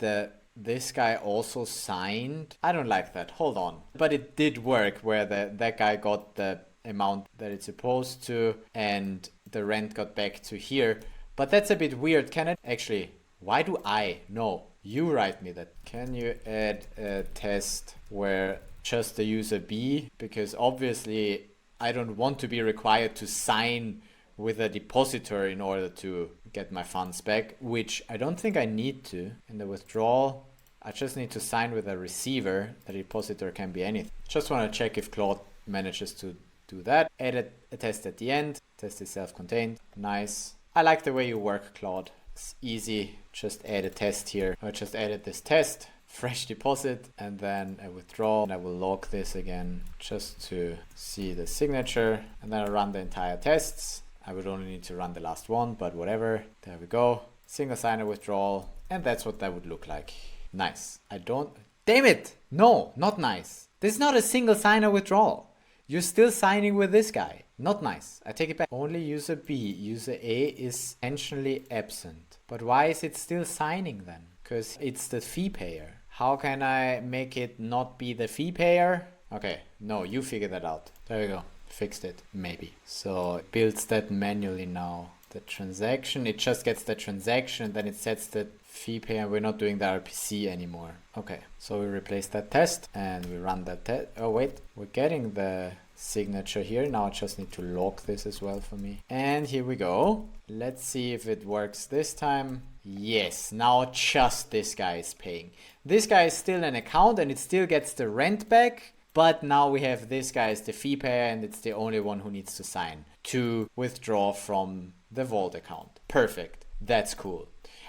this guy also signed. I don't like that. Hold on. But it did work where that guy got the amount that it's supposed to and the rent got back to here. But that's a bit weird. Can it actually, why do I? No, you write me that. Can you add a test where just the user B? Because obviously I don't want to be required to sign with a depositor in order to get my funds back, which I don't think I need to. In the withdrawal, I just need to sign with a receiver. The depositor can be anything. Just want to check if Claude manages to do that. Add a test at the end. Test is self-contained. Nice. I like the way you work, Claude. It's easy. Just add a test here. I just added this test. Fresh deposit and then a withdrawal, and I will log this again just to see the signature, and then I run the entire tests. I would only need to run the last one, but whatever. There we go. Single signer withdrawal, and that's what that would look like. Nice. Damn it! No, not nice. This is not a single signer withdrawal. You're still signing with this guy. Not nice. I take it back. Only user B. User A is intentionally absent. But why is it still signing then? Because it's the fee payer. How can I make it not be the fee payer? Okay, no, you figure that out. There we go. Fixed it, maybe. So it builds that manually now. The transaction, it just gets the transaction, then it sets the fee payer. We're not doing the RPC anymore. Okay, so we replace that test and we run that test. Oh wait, we're getting the signature here. Now I just need to log this as well for me. And here we go. Let's see if it works this time. Yes, now just this guy is paying. This guy is still an account and it still gets the rent back. But now we have this guy as the fee payer and it's the only one who needs to sign to withdraw from the Vault account. Perfect. That's cool.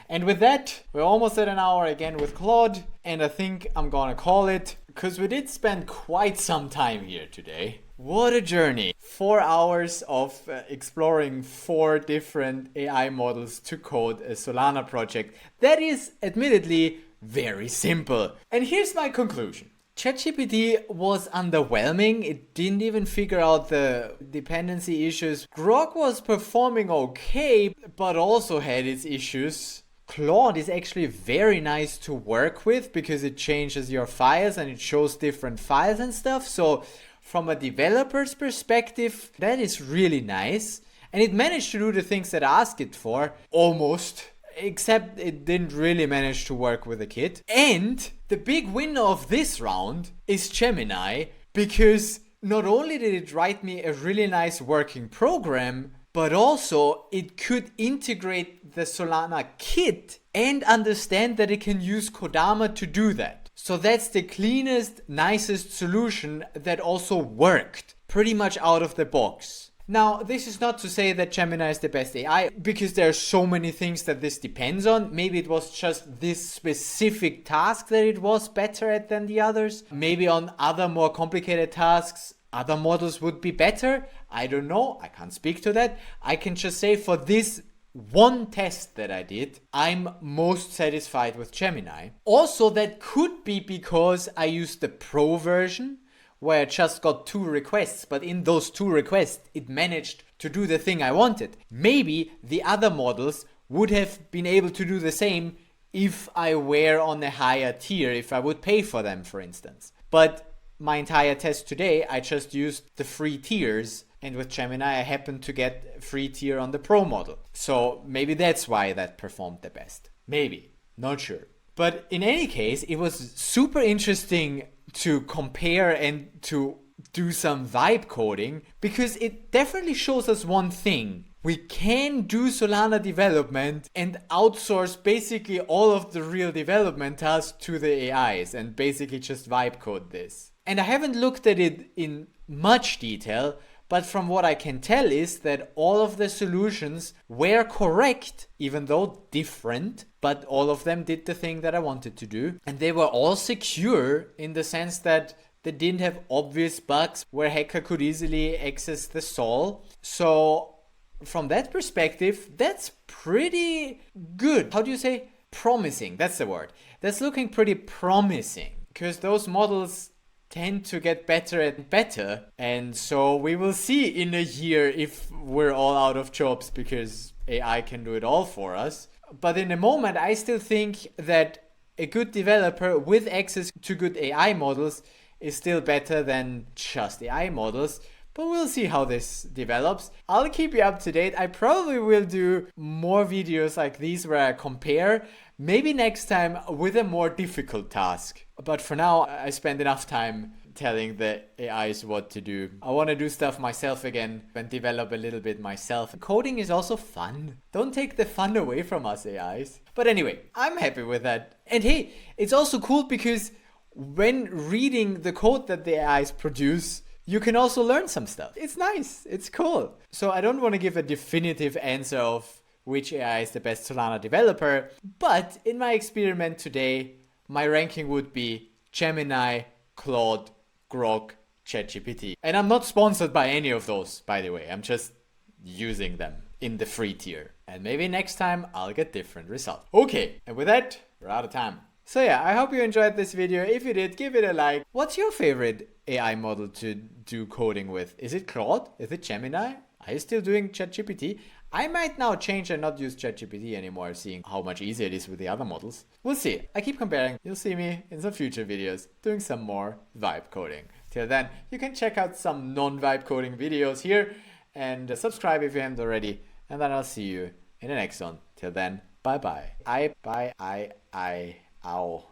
And with that, we're almost at an hour again with Claude. And I think I'm gonna call it because we did spend quite some time here today. What a journey. 4 hours of exploring 4 different AI models to code a Solana project. That is admittedly very simple. And here's my conclusion. ChatGPT was underwhelming. It didn't even figure out the dependency issues. Grok was performing okay, but also had its issues. Claude is actually very nice to work with because it changes your files and it shows different files and stuff. So from a developer's perspective, that is really nice. And it managed to do the things that I asked it for, almost. Except it didn't really manage to work with a kit. And the big winner of this round is Gemini, because not only did it write me a really nice working program, but also it could integrate the Solana kit and understand that it can use Kodama to do that. So that's the cleanest, nicest solution that also worked pretty much out of the box. Now, this is not to say that Gemini is the best AI, because there are so many things that this depends on. Maybe it was just this specific task that it was better at than the others. Maybe on other more complicated tasks, other models would be better. I don't know. I can't speak to that. I can just say for this one test that I did, I'm most satisfied with Gemini. Also, that could be because I used the Pro version, where I just got 2 requests, but in those 2 requests, it managed to do the thing I wanted. Maybe the other models would have been able to do the same if I were on a higher tier, if I would pay for them, for instance. But my entire test today, I just used the free tiers, and with Gemini, I happened to get a free tier on the Pro model. So maybe that's why that performed the best. Maybe, not sure. But in any case, it was super interesting to compare and to do some vibe coding, because it definitely shows us one thing. We can do Solana development and outsource basically all of the real development tasks to the AIs and basically just vibe code this. And I haven't looked at it in much detail, but from what I can tell is that all of the solutions were correct, even though different, but all of them did the thing that I wanted to do. And they were all secure in the sense that they didn't have obvious bugs where a hacker could easily access the sol. So from that perspective, that's pretty good. How do you say? Promising, that's the word. That's looking pretty promising, because those models tend to get better and better, and so we will see in a year if we're all out of jobs because AI can do it all for us. But in the moment, I still think that a good developer with access to good AI models is still better than just AI models. But we'll see how this develops. I'll keep you up to date. I probably will do more videos like these where I compare, maybe next time with a more difficult task. But for now, I spend enough time telling the AIs what to do. I want to do stuff myself again and develop a little bit myself. Coding is also fun. Don't take the fun away from us AIs. But anyway, I'm happy with that. And hey, it's also cool because when reading the code that the AIs produce, you can also learn some stuff. It's nice. It's cool. So I don't want to give a definitive answer of which AI is the best Solana developer, but in my experiment today, my ranking would be Gemini, Claude, Grok, ChatGPT. And I'm not sponsored by any of those, by the way. I'm just using them in the free tier. And maybe next time I'll get different results. Okay, and with that, we're out of time. So yeah, I hope you enjoyed this video. If you did, give it a like. What's your favorite AI model to do coding with? Is it Claude? Is it Gemini? Are you still doing ChatGPT? I might now change and not use ChatGPT anymore, seeing how much easier it is with the other models. We'll see. I keep comparing. You'll see me in some future videos doing some more vibe coding. Till then, you can check out some non-vibe coding videos here and subscribe if you haven't already. And then I'll see you in the next one. Till then, bye bye. Ow.